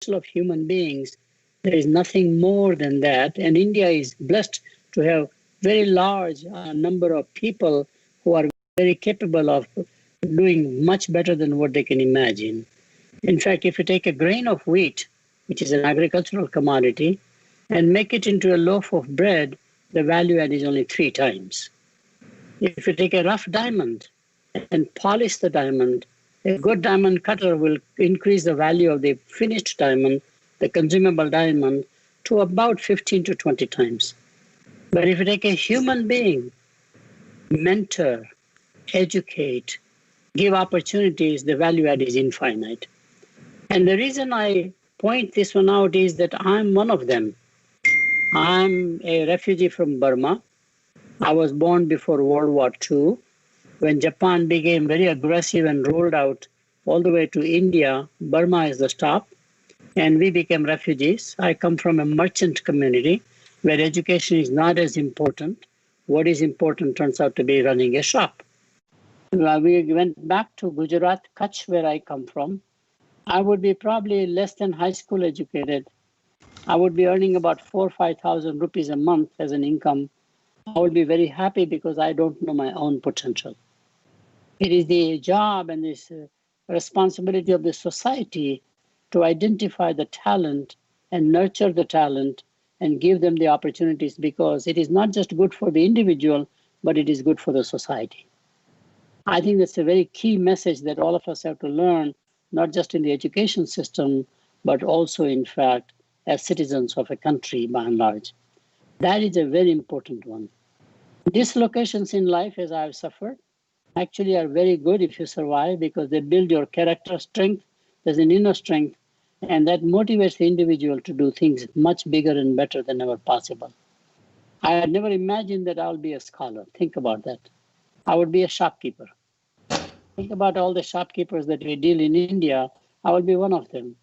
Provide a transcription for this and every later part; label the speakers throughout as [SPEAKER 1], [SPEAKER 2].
[SPEAKER 1] potential of human beings, there is nothing more than that. And India is blessed to have very large number of people who are very capable of doing much better than what they can imagine. In fact, if you take a grain of wheat, which is an agricultural commodity, and make it into a loaf of bread, the value add is only 3 times. If you take a rough diamond and polish the diamond, a good diamond cutter will increase the value of the finished diamond, the consumable diamond, to about 15 to 20 times. But if you take a human being, mentor, educate, give opportunities, the value add is infinite. And the reason I point this one out is that I'm one of them. I'm a refugee from Burma. I was born before World War II. When Japan became very aggressive and rolled out all the way to India, Burma is the stop, and we became refugees. I come from a merchant community where education is not as important. What is important turns out to be running a shop. We went back to Gujarat, Kutch, where I come from. I would be probably less than high school educated. I would be earning about 4,000 or 5,000 rupees a month as an income. I would be very happy because I don't know my own potential. It is the job and this responsibility of the society to identify the talent and nurture the talent and give them the opportunities, because it is not just good for the individual, but it is good for the society. I think that's a very key message that all of us have to learn, not just in the education system, but also, in fact, as citizens of a country by and large. That is a very important one. Dislocations in life, as I've suffered, actually are very good if you survive, because they build your character strength. There's an inner strength, and that motivates the individual to do things much bigger and better than ever possible. I had never imagined that I'll be a scholar. Think about that. I would be a shopkeeper. Think about all the shopkeepers that we deal in India. I will be one of them.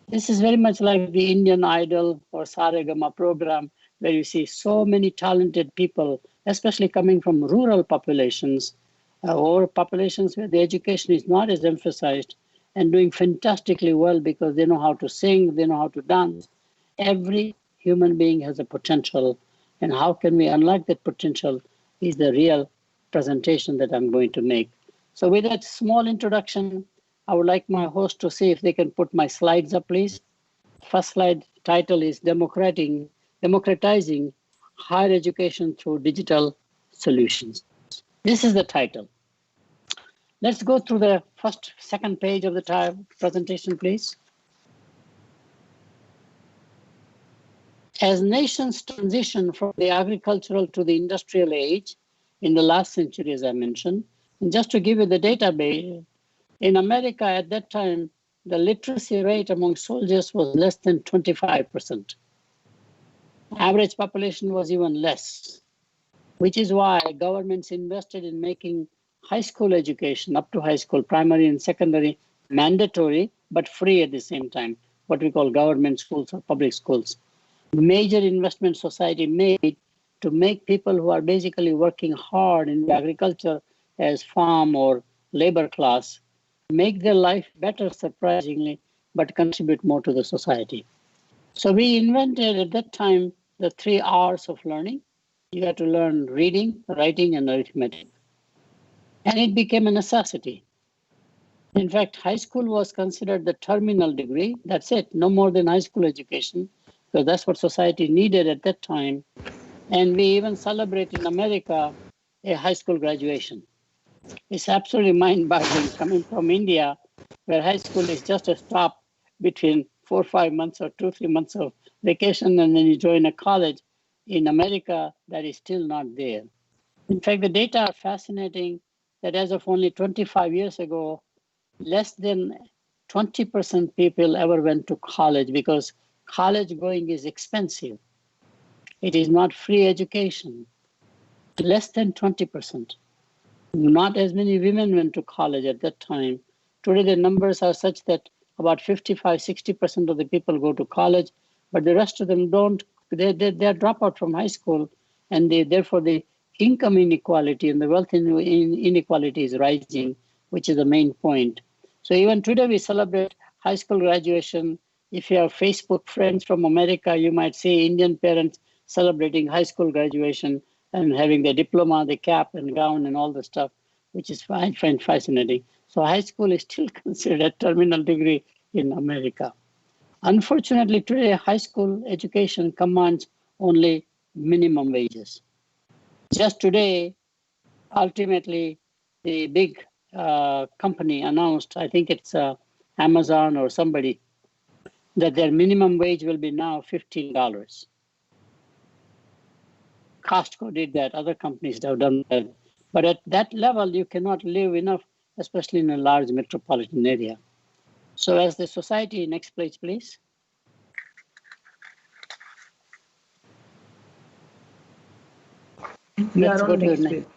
[SPEAKER 1] This is very much like the Indian Idol or Saregama program, where you see so many talented people, especially coming from rural populations or populations where the education is not as emphasized, and doing fantastically well because they know how to sing, they know how to dance. Every human being has a potential, and how can we unlock that potential is the real presentation that I'm going to make. So with that small introduction, I would like my host to see if they can put my slides up, please. First slide title is Democratizing Higher Education Through Digital Solutions. This is the title. Let's go through the second page of the presentation, please. As nations transition from the agricultural to the industrial age in the last century, as I mentioned, and just to give you the database, in America at that time, the literacy rate among soldiers was less than 25%. Average population was even less, which is why governments invested in making high school education, up to high school, primary and secondary, mandatory, but free at the same time, what we call government schools or public schools. Major investment society made to make people who are basically working hard in agriculture as farm or labor class, make their life better, surprisingly, but contribute more to the society. So we invented at that time the 3 R's of learning. You had to learn reading, writing, and arithmetic. And it became a necessity. In fact, high school was considered the terminal degree. That's it, no more than high school education, because that's what society needed at that time. And we even celebrate in America a high school graduation. It's absolutely mind-boggling coming from India, where high school is just a stop between 4 or 5 months or 2 or 3 months of vacation, and then you join a college. In America, that is still not there. In fact, the data are fascinating that as of only 25 years ago, less than 20% people ever went to college, because college going is expensive. It is not free education. Less than 20%. Not as many women went to college at that time. Today, the numbers are such that about 55-60% of the people go to college, but the rest of them don't. They drop out from high school, and therefore the income inequality and the wealth inequality is rising, which is the main point. So even today we celebrate high school graduation If you have Facebook friends from America, you might see Indian parents celebrating high school graduation and having the diploma, the cap and gown and all the stuff, which is I find fascinating. So high school is still considered a terminal degree in America. Unfortunately, today high school education commands only minimum wages. Just today, ultimately, the big company announced, I think it's Amazon or somebody, that their minimum wage will be now $15. Costco did that, other companies have done that. But at that level, you cannot live enough, especially in a large metropolitan area. So as the society, next page, please. Let's go to the next.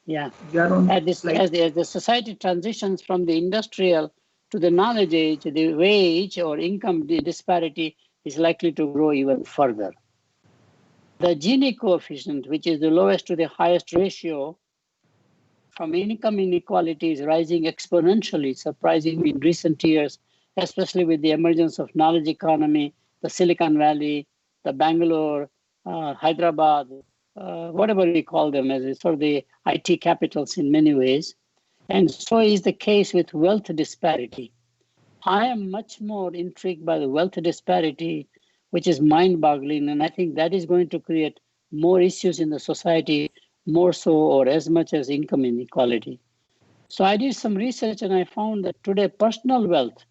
[SPEAKER 1] Yeah. As the society transitions from the industrial to the knowledge age, the wage or income disparity is likely to grow even further. The Gini coefficient, which is the lowest to the highest ratio from income inequality, is rising exponentially, surprisingly in recent years, especially with the emergence of knowledge economy, the Silicon Valley, the Bangalore, Hyderabad, whatever we call them, as sort of the IT capitals in many ways. And so is the case with wealth disparity. I am much more intrigued by the wealth disparity, which is mind-boggling, and I think that is going to create more issues in the society, more so or as much as income inequality. So I did some research and I found that today personal wealth,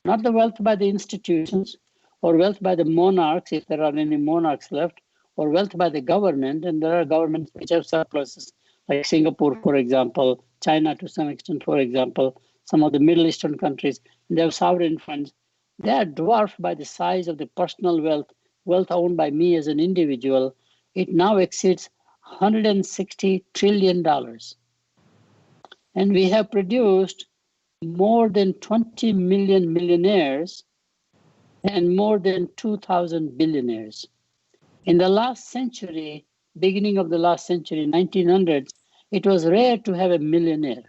[SPEAKER 1] not the wealth by the institutions or wealth by the monarchs, if there are any monarchs left, or wealth by the government, and there are governments which have surpluses, like Singapore, for example, China to some extent, for example, some of the Middle Eastern countries, they have sovereign funds. They are dwarfed by the size of the personal wealth owned by me as an individual. It now exceeds $160 trillion. And we have produced more than 20 million millionaires and more than 2,000 billionaires. In the last century, beginning of the last century, 1900s, it was rare to have a millionaire.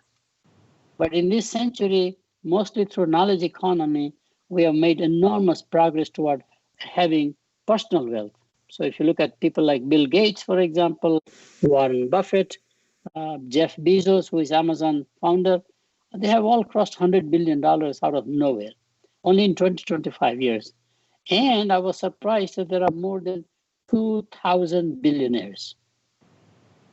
[SPEAKER 1] But in this century, mostly through knowledge economy, we have made enormous progress toward having personal wealth. So if you look at people like Bill Gates, for example, Warren Buffett, Jeff Bezos, who is Amazon founder, they have all crossed $100 billion out of nowhere, only in 20, 25 years. And I was surprised that there are more than 2,000 billionaires.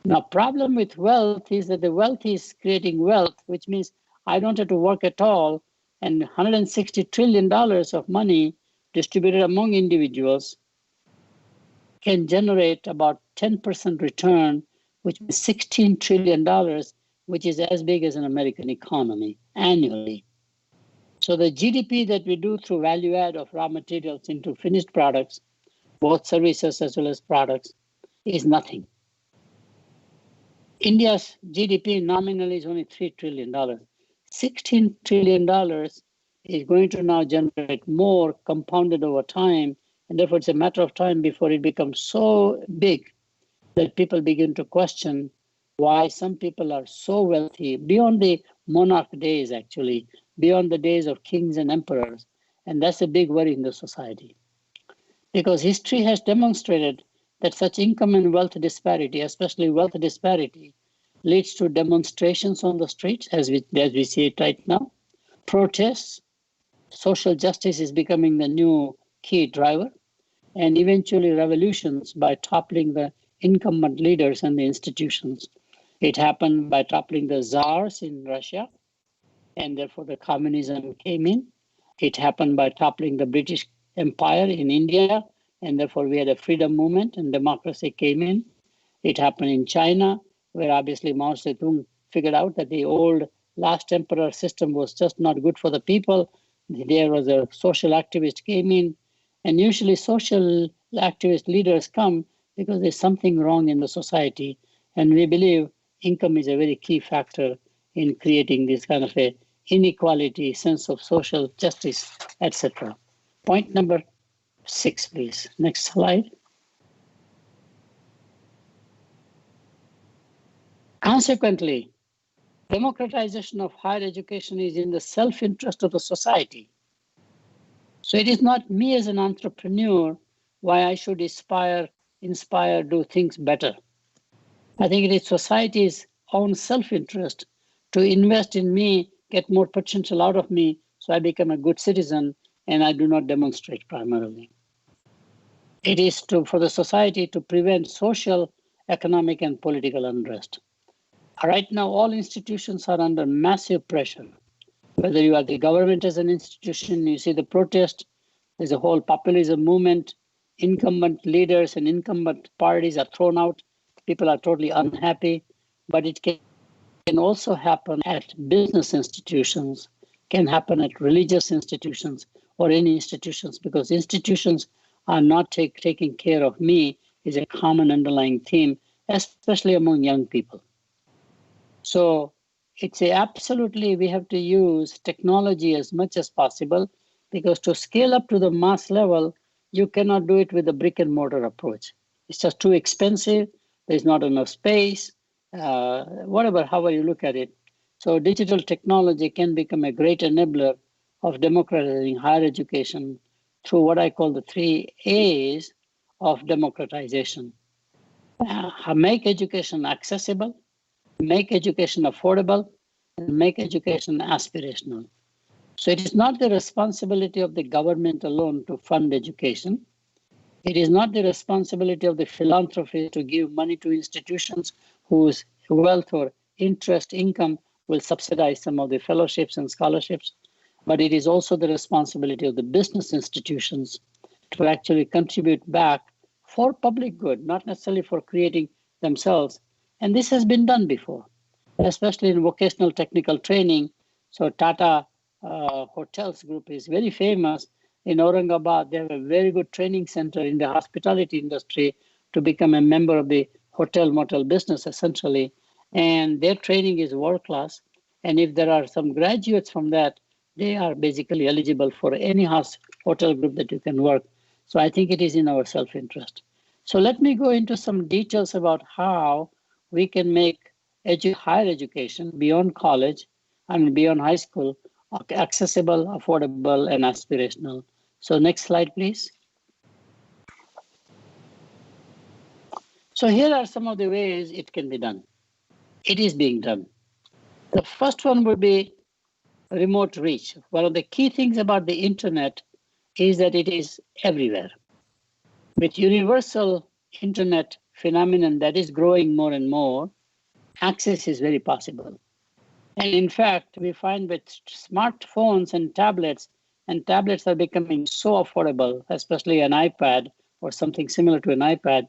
[SPEAKER 1] Now, problem with wealth is that the wealth is creating wealth, which means I don't have to work at all, and $160 trillion of money distributed among individuals can generate about 10% return, which is $16 trillion, which is as big as an American economy annually. So the GDP that we do through value add of raw materials into finished products, both services as well as products, is nothing. India's GDP nominally is only $3 trillion. $16 trillion is going to now generate more compounded over time, and therefore it's a matter of time before it becomes so big that people begin to question why some people are so wealthy, beyond the monarch days actually, beyond the days of kings and emperors. And that's a big worry in the society. Because history has demonstrated that such income and wealth disparity, especially wealth disparity, leads to demonstrations on the streets, as we see it right now, protests, social justice is becoming the new key driver, and eventually revolutions by toppling the incumbent leaders and the institutions. It happened by toppling the czars in Russia, and therefore the communism came in. It happened by toppling the British Empire in India, and therefore we had a freedom movement and democracy came in. It happened in China, where obviously Mao Zedong figured out that the old last emperor system was just not good for the people. There was a social activist came in, and usually social activist leaders come because there's something wrong in the society, and we believe income is a very key factor in creating this kind of a inequality, sense of social justice, etc. Point number 6, please. Next slide. Consequently, democratization of higher education is in the self-interest of the society. So it is not me as an entrepreneur why I should inspire, do things better. I think it is society's own self-interest to invest in me, get more potential out of me, so I become a good citizen and I do not demonstrate primarily. It is for the society to prevent social, economic, and political unrest. Right now, all institutions are under massive pressure. Whether you are the government as an institution, you see the protest, there's a whole populism movement, incumbent leaders and incumbent parties are thrown out, people are totally unhappy, but it can also happen at business institutions, can happen at religious institutions or any institutions, because institutions are not taking care of me is a common underlying theme, especially among young people. So it's absolutely, we have to use technology as much as possible, because to scale up to the mass level, you cannot do it with a brick and mortar approach. It's just too expensive. There's not enough space, whatever, however you look at it. So digital technology can become a great enabler of democratizing higher education through what I call the 3 A's of democratization. Make education accessible, make education affordable, and make education aspirational. So it is not the responsibility of the government alone to fund education. It is not the responsibility of the philanthropy to give money to institutions whose wealth or interest income will subsidize some of the fellowships and scholarships, but it is also the responsibility of the business institutions to actually contribute back for public good, not necessarily for creating themselves. And this has been done before, especially in vocational technical training. So Tata Hotels Group is very famous. In Aurangabad, they have a very good training center in the hospitality industry to become a member of the hotel motel business, essentially. And their training is world class. And if there are some graduates from that, they are basically eligible for any hotel group that you can work. So I think it is in our self-interest. So let me go into some details about how we can make higher education beyond college, beyond high school, accessible, affordable, and aspirational. So next slide, please. So here are some of the ways it can be done. It is being done. The first one would be remote reach. One of the key things about the internet is that it is everywhere. With universal internet phenomenon that is growing more and more, access is very possible. And in fact, we find with smartphones and tablets are becoming so affordable, especially an iPad or something similar to an iPad.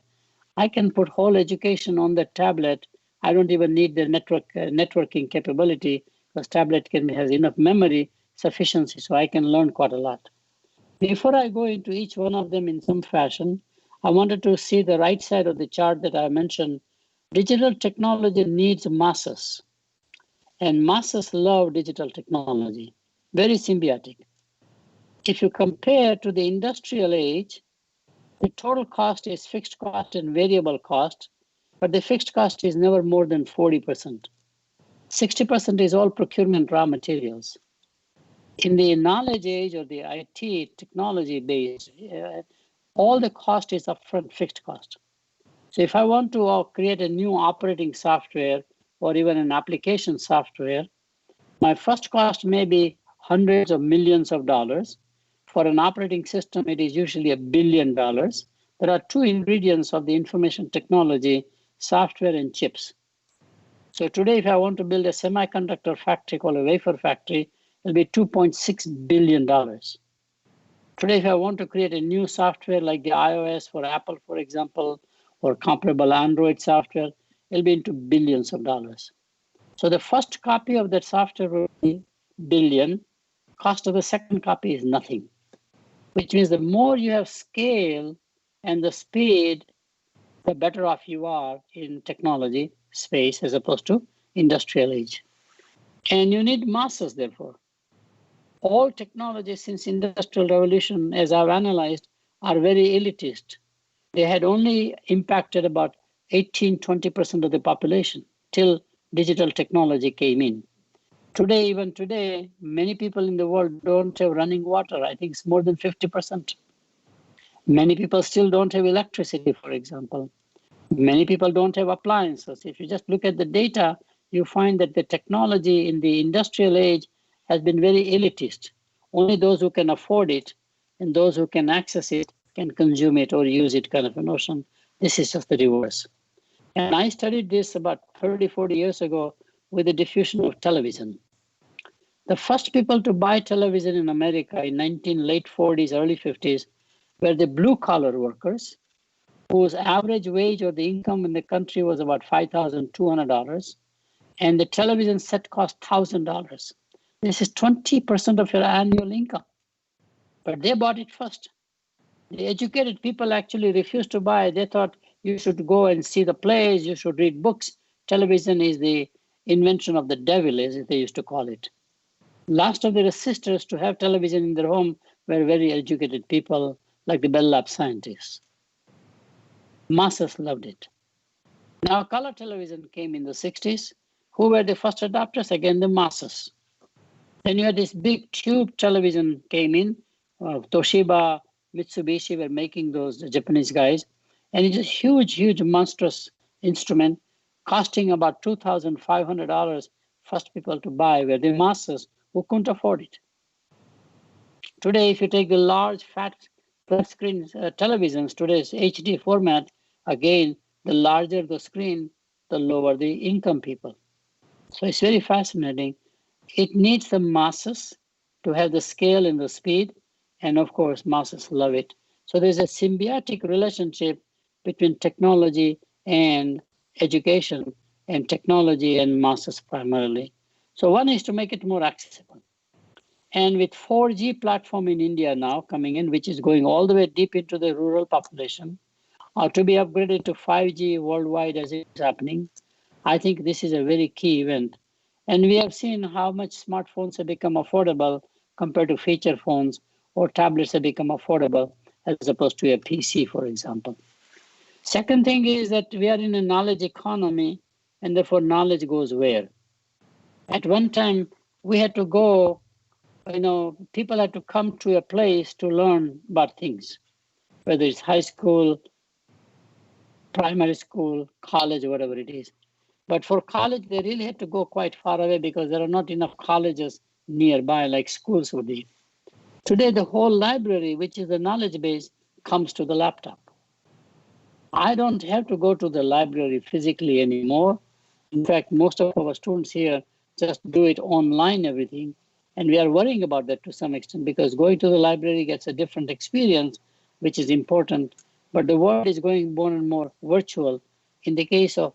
[SPEAKER 1] I can put whole education on the tablet. I don't even need the networking capability, because tablet has enough memory sufficiency, so I can learn quite a lot. Before I go into each one of them in some fashion, I wanted to see the right side of the chart that I mentioned. Digital technology needs masses, and masses love digital technology, very symbiotic. If you compare to the industrial age, the total cost is fixed cost and variable cost, but the fixed cost is never more than 40%. 60% is all procurement raw materials. In the knowledge age or the IT technology base, all the cost is upfront fixed cost. So if I want to create a new operating software or even an application software, my first cost may be hundreds of millions of dollars. For an operating system, it is usually $1 billion. There are two ingredients of the information technology, software and chips. So today, if I want to build a semiconductor factory called a wafer factory, it'll be $2.6 billion. Today, if I want to create a new software like the iOS for Apple, for example, or comparable Android software, it'll be into billions of dollars. So the first copy of that software will be billion. Cost of the second copy is nothing, which means the more you have scale and the speed, the better off you are in technology space as opposed to industrial age. And you need masses, therefore. All technologies since industrial revolution, as I've analyzed, are very elitist. They had only impacted about 18-20% of the population till digital technology came in. Today, even today, many people in the world don't have running water. I think it's more than 50%. Many people still don't have electricity, for example. Many people don't have appliances. If you just look at the data, you find that the technology in the industrial age has been very elitist. Only those who can afford it and those who can access it can consume it or use it, kind of a notion. This is just the reverse. And I studied this about 30, 40 years ago with the diffusion of television. The first people to buy television in America in late 40s, early 50s were the blue collar workers whose average wage or the income in the country was about $5,200, and the television set cost $1,000. This is 20% of your annual income. But they bought it first. The educated people actually refused to buy. They thought you should go and see the plays, you should read books. Television is the invention of the devil, as they used to call it. Last of the resistors to have television in their home were very educated people like the Bell Lab scientists. Masses loved it. Now, color television came in the 60s. Who were the first adopters? Again, the masses. Then you had this big tube television came in. Toshiba, Mitsubishi were making those, the Japanese guys. And it's a huge, huge, monstrous instrument costing about $2,500. First people to buy were the masses who couldn't afford it. Today, if you take the large, fat, flat screen televisions, today's HD format, again, the larger the screen, the lower the income people. So it's very fascinating. It needs the masses to have the scale and the speed, and of course, masses love it. So there's a symbiotic relationship between technology and education, and technology and masses primarily. So one is to make it more accessible. And with 4G platform in India now coming in, which is going all the way deep into the rural population, or to be upgraded to 5G worldwide as it's happening, I think this is a very key event. And we have seen how much smartphones have become affordable compared to feature phones, or tablets have become affordable as opposed to a PC, for example. Second thing is that we are in a knowledge economy, and therefore knowledge goes where? At one time, we had to go, people had to come to a place to learn about things, whether it's high school, primary school, college, whatever it is. But for college, they really had to go quite far away because there are not enough colleges nearby like schools would be. Today, the whole library, which is the knowledge base, comes to the laptop. I don't have to go to the library physically anymore. In fact, most of our students here just do it online, everything. And we are worrying about that to some extent because going to the library gets a different experience, which is important. But the world is going more and more virtual. In the case of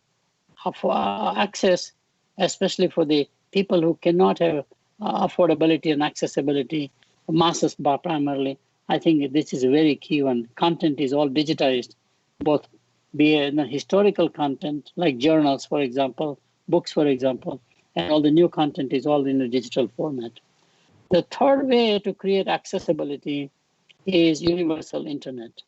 [SPEAKER 1] access, especially for the people who cannot have affordability and accessibility, masses primarily, I think this is a very key one. Content is all digitized, both be it historical content like journals, for example, books, for example, and all the new content is all in a digital format. The third way to create accessibility is universal internet.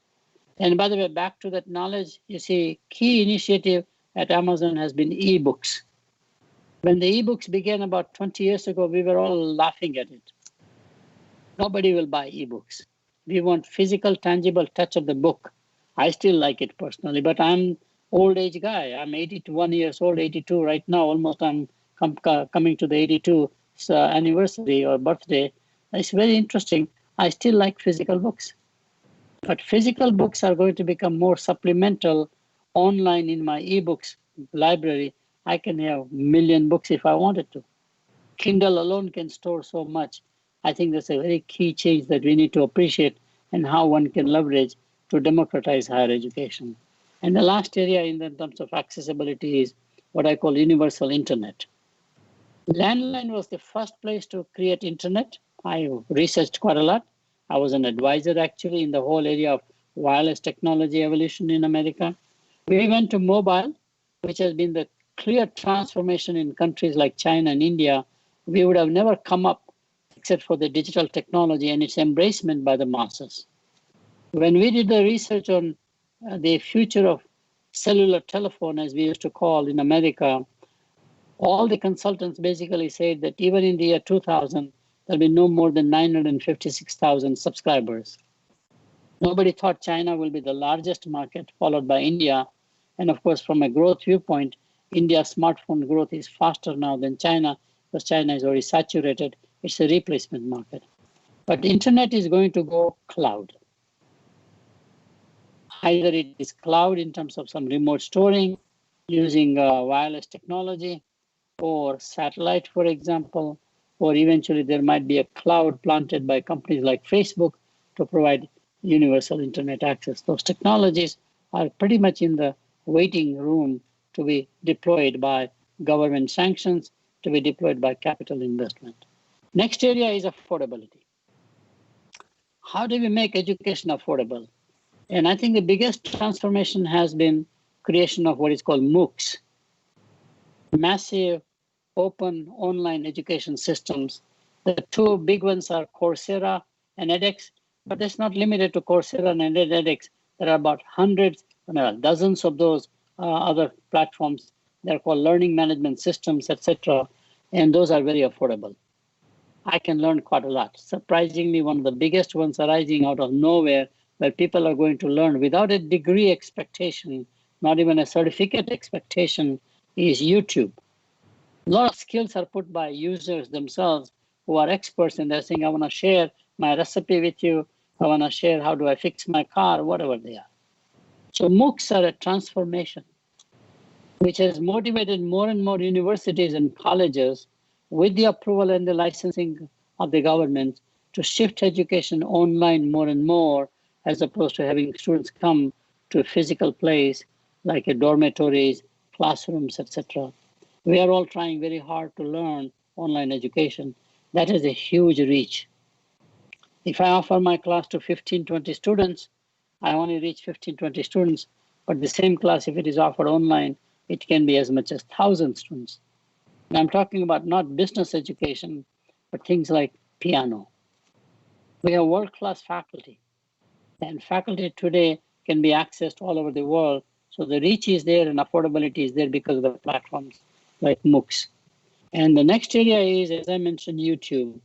[SPEAKER 1] And by the way, back to that knowledge, you see, key initiative at Amazon has been ebooks. When the ebooks began about 20 years ago, we were all laughing at it. Nobody will buy ebooks. We want physical, tangible touch of the book. I still like it personally, but I'm old age guy. I'm 81 years old, 82 right now. Almost I'm coming to the 82 anniversary or birthday. It's very interesting. I still like physical books. But physical books are going to become more supplemental online in my ebooks library. I can have a million books if I wanted to. Kindle alone can store so much. I think that's a very key change that we need to appreciate and how one can leverage to democratize higher education. And the last area in terms of accessibility is what I call universal internet. Landline was the first place to create internet. I researched quite a lot. I was an advisor actually in the whole area of wireless technology evolution in America. We went to mobile, which has been the clear transformation in countries like China and India. We would have never come up except for the digital technology and its embracement by the masses. When we did the research on the future of cellular telephone, as we used to call in America, All the consultants basically said that even in the year 2000, there'll be no more than 956,000 subscribers. Nobody thought China will be the largest market, followed by India. And of course, from a growth viewpoint, India's smartphone growth is faster now than China, because China is already saturated. It's a replacement market. But the internet is going to go cloud. Either it is cloud in terms of some remote storing using wireless technology, or satellite, for example, or eventually there might be a cloud planted by companies like Facebook to provide universal internet access. Those technologies are pretty much in the waiting room to be deployed by government sanctions, to be deployed by capital investment. Next area is affordability. How do we make education affordable? And I think the biggest transformation has been creation of what is called MOOCs, massive open online education systems. The two big ones are Coursera and edX, but that's not limited to Coursera and edX. There are about hundreds, dozens of those other platforms. They're called learning management systems, etc. And those are very affordable. I can learn quite a lot. Surprisingly, one of the biggest ones arising out of nowhere, where people are going to learn without a degree expectation, not even a certificate expectation, is YouTube. A lot of skills are put by users themselves who are experts, and they're saying, I want to share my recipe with you. I want to share how do I fix my car, whatever they are. So MOOCs are a transformation which has motivated more and more universities and colleges, with the approval and the licensing of the government, to shift education online more and more, as opposed to having students come to a physical place like a dormitories, classrooms, etc. We are all trying very hard to learn online education. That is a huge reach. If I offer my class to 15, 20 students, I only reach 15, 20 students. But the same class, if it is offered online, it can be as much as 1,000 students. And I'm talking about not business education, but things like piano. We have world-class faculty. And faculty today can be accessed all over the world. So the reach is there and affordability is there because of the platforms like MOOCs. And the next area is, as I mentioned, YouTube.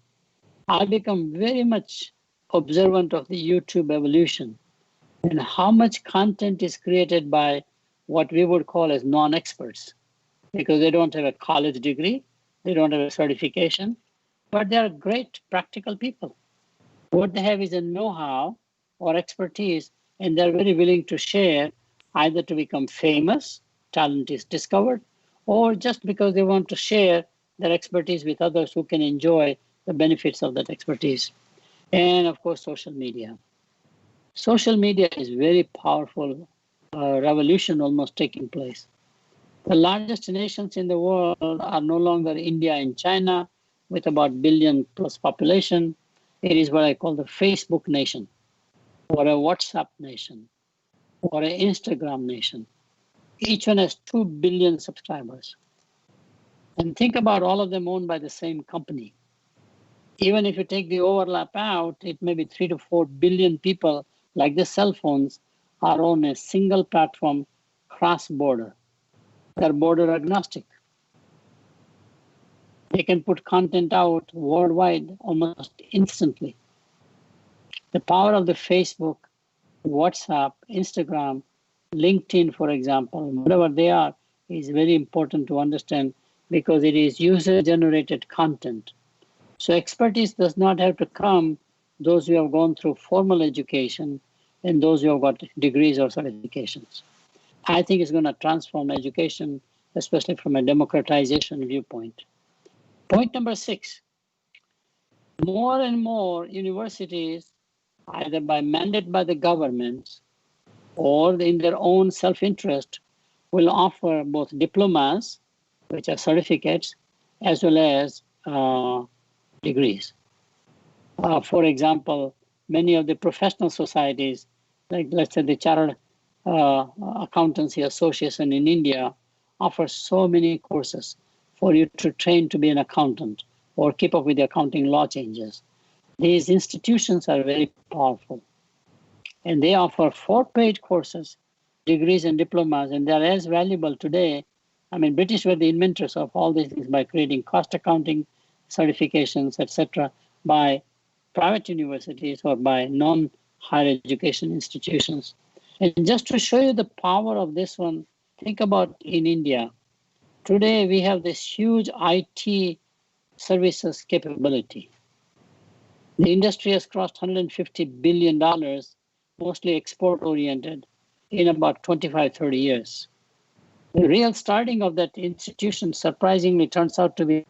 [SPEAKER 1] I've become very much observant of the YouTube evolution and how much content is created by what we would call as non-experts, because they don't have a college degree, they don't have a certification, but they are great practical people. What they have is a know-how or expertise, and they're very willing to share, either to become famous, talent is discovered, or just because they want to share their expertise with others who can enjoy the benefits of that expertise. And of course, social media. Social media is very powerful revolution almost taking place. The largest nations in the world are no longer India and China, with about billion plus population. It is what I call the Facebook nation, or a WhatsApp nation, or an Instagram nation. Each one has 2 billion subscribers. And think about all of them owned by the same company. Even if you take the overlap out, it may be 3 to 4 billion people, like the cell phones, are on a single platform cross-border. They're border agnostic. They can put content out worldwide almost instantly. The power of the Facebook, WhatsApp, Instagram, LinkedIn, for example, whatever they are, is very important to understand, because it is user-generated content. So expertise does not have to come those who have gone through formal education and those who have got degrees or certifications. I think it's going to transform education, especially from a democratization viewpoint. Point number 6, more and more universities, either by mandate by the government or in their own self-interest, will offer both diplomas, which are certificates, as well as degrees. For example, many of the professional societies, like let's say the Chartered Accountancy Association in India, offer so many courses for you to train to be an accountant or keep up with the accounting law changes. These institutions are very powerful, and they offer 4-page courses, degrees and diplomas, and they're as valuable today I mean, British were the inventors of all these things by creating cost accounting certifications, etc., by private universities or by non-higher education institutions. And just to show you the power of this one, think about in India. Today, we have this huge IT services capability. The industry has crossed $150 billion, mostly export-oriented, in about 25, 30 years. The real starting of that institution surprisingly turns out to be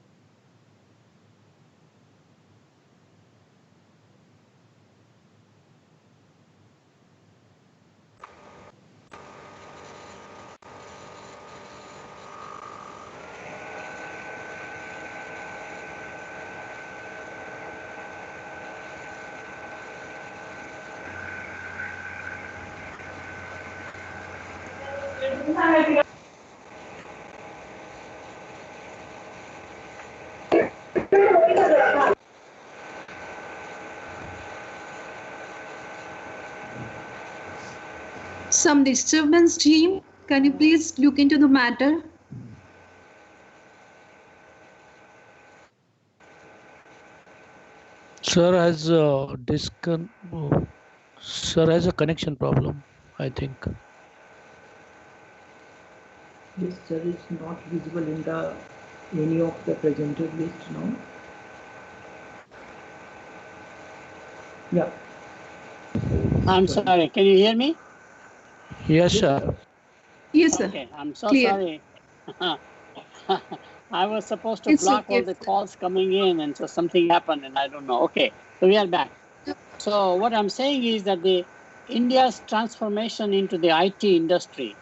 [SPEAKER 2] some disturbance, team. Can you please look into the matter?
[SPEAKER 3] Sir has sir has a connection problem, I think.
[SPEAKER 4] Yes, sir, it's not visible in the any of the presented list now. Yeah.
[SPEAKER 1] I'm sorry, can you hear me?
[SPEAKER 3] Yes, sir.
[SPEAKER 2] Yes, sir.
[SPEAKER 1] Okay, I'm so
[SPEAKER 2] Clear.
[SPEAKER 1] sorry. I was supposed to
[SPEAKER 2] It's
[SPEAKER 1] block
[SPEAKER 2] okay,
[SPEAKER 1] all the
[SPEAKER 2] sir.
[SPEAKER 1] calls coming in, and so something happened, and I don't know. Okay, so we are back. So what I'm saying is that the India's transformation into the IT industry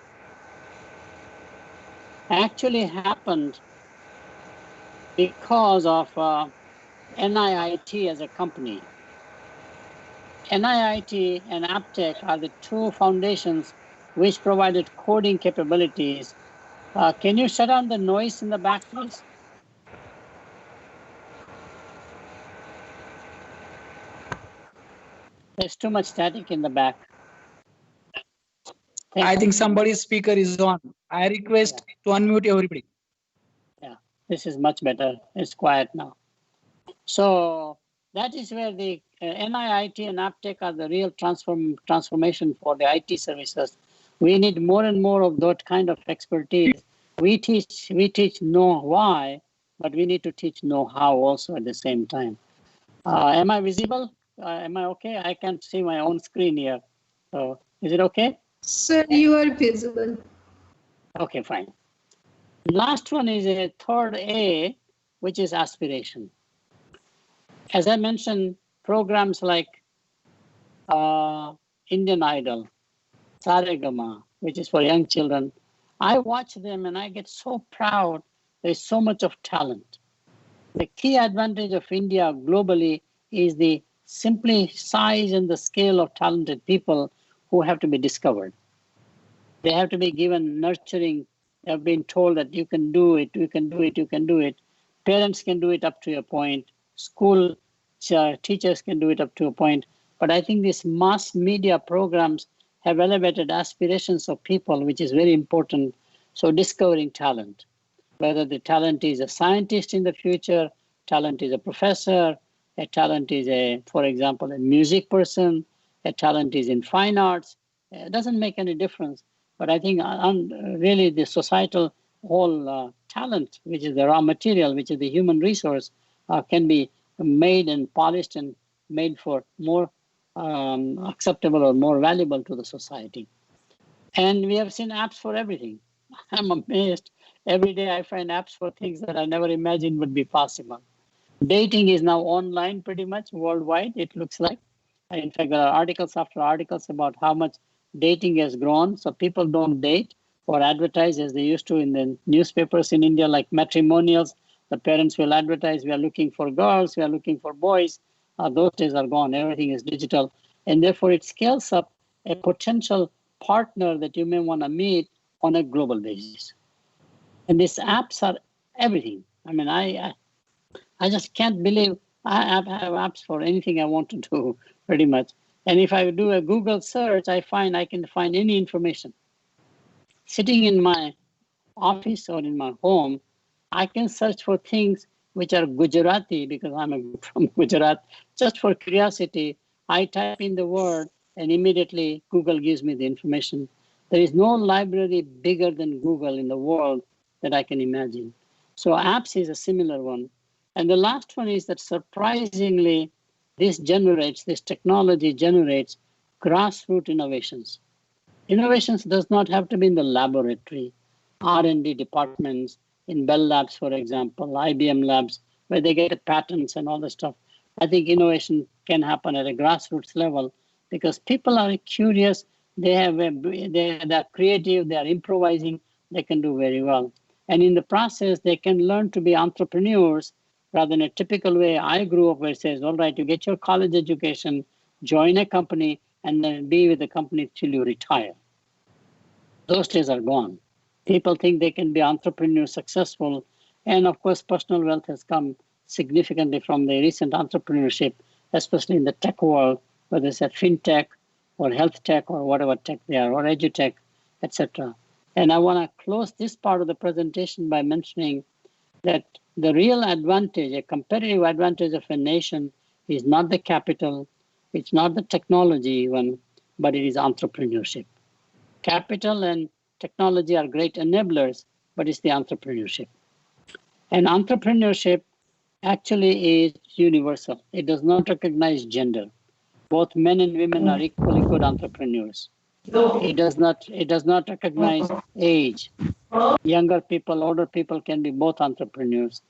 [SPEAKER 1] actually happened because of NIIT as a company. NIIT and Aptech are the two foundations which provided coding capabilities. Can you shut down the noise in the back, please? There's too much static in the back.
[SPEAKER 5] I think somebody's speaker is on. I request to unmute everybody.
[SPEAKER 1] Yeah, this is much better. It's quiet now. So that is where the NIIT and Aptech are the real transformation for the IT services. We need more and more of that kind of expertise. We teach know why, but we need to teach know how also at the same time. Am I visible? Am I okay? I can't see my own screen here. So is it okay?
[SPEAKER 2] Sir, you are visible.
[SPEAKER 1] Okay, fine. Last one is a third A, which is aspiration. As I mentioned, programs like Indian Idol, Saregama, which is for young children, I watch them and I get so proud. There's so much of talent. The key advantage of India globally is the simply size and the scale of talented people who have to be discovered. They have to be given nurturing. They have been told that you can do it, you can do it, you can do it. Parents can do it up to a point. School teachers can do it up to a point. But I think these mass media programs have elevated aspirations of people, which is very important. So discovering talent, whether the talent is a scientist in the future, talent is a professor, a talent is for example, a music person, a talent is in fine arts. It doesn't make any difference. But I think really the societal whole talent, which is the raw material, which is the human resource, can be made and polished and made for more acceptable or more valuable to the society. And we have seen apps for everything. I'm amazed. Every day I find apps for things that I never imagined would be possible. Dating is now online pretty much worldwide, it looks like. In fact, there are articles after articles about how much dating has grown. So people don't date or advertise as they used to in the newspapers in India, like matrimonials. The parents will advertise, we are looking for girls, we are looking for boys. Those days are gone. Everything is digital. And therefore, it scales up a potential partner that you may want to meet on a global basis. And these apps are everything. I mean, I just can't believe I have apps for anything I want to do, pretty much. And if I do a Google search, I can find any information. Sitting in my office or in my home, I can search for things which are Gujarati because I'm from Gujarat. Just for curiosity, I type in the word and immediately Google gives me the information. There is no library bigger than Google in the world that I can imagine. So apps is a similar one. And the last one is that surprisingly, this technology generates grassroots innovations. Innovations does not have to be in the laboratory, R&D departments in Bell Labs, for example, IBM Labs, where they get patents and all the stuff. I think innovation can happen at a grassroots level because people are curious, they're creative, they are improvising, they can do very well. And in the process, they can learn to be entrepreneurs rather than a typical way I grew up where it says, all right, you get your college education, join a company, and then be with the company till you retire. Those days are gone. People think they can be entrepreneurs successful. And of course, personal wealth has come significantly from the recent entrepreneurship, especially in the tech world, whether it's a fintech or health tech or whatever tech they are, or edutech, etc. And I want to close this part of the presentation by mentioning that the real advantage, a competitive advantage of a nation is not the capital, it's not the technology even, but it is entrepreneurship. Capital and technology are great enablers, but it's the entrepreneurship. And entrepreneurship actually is universal. It does not recognize gender. Both men and women are equally good entrepreneurs. It does not recognize age. Younger people, older people can be both entrepreneurs.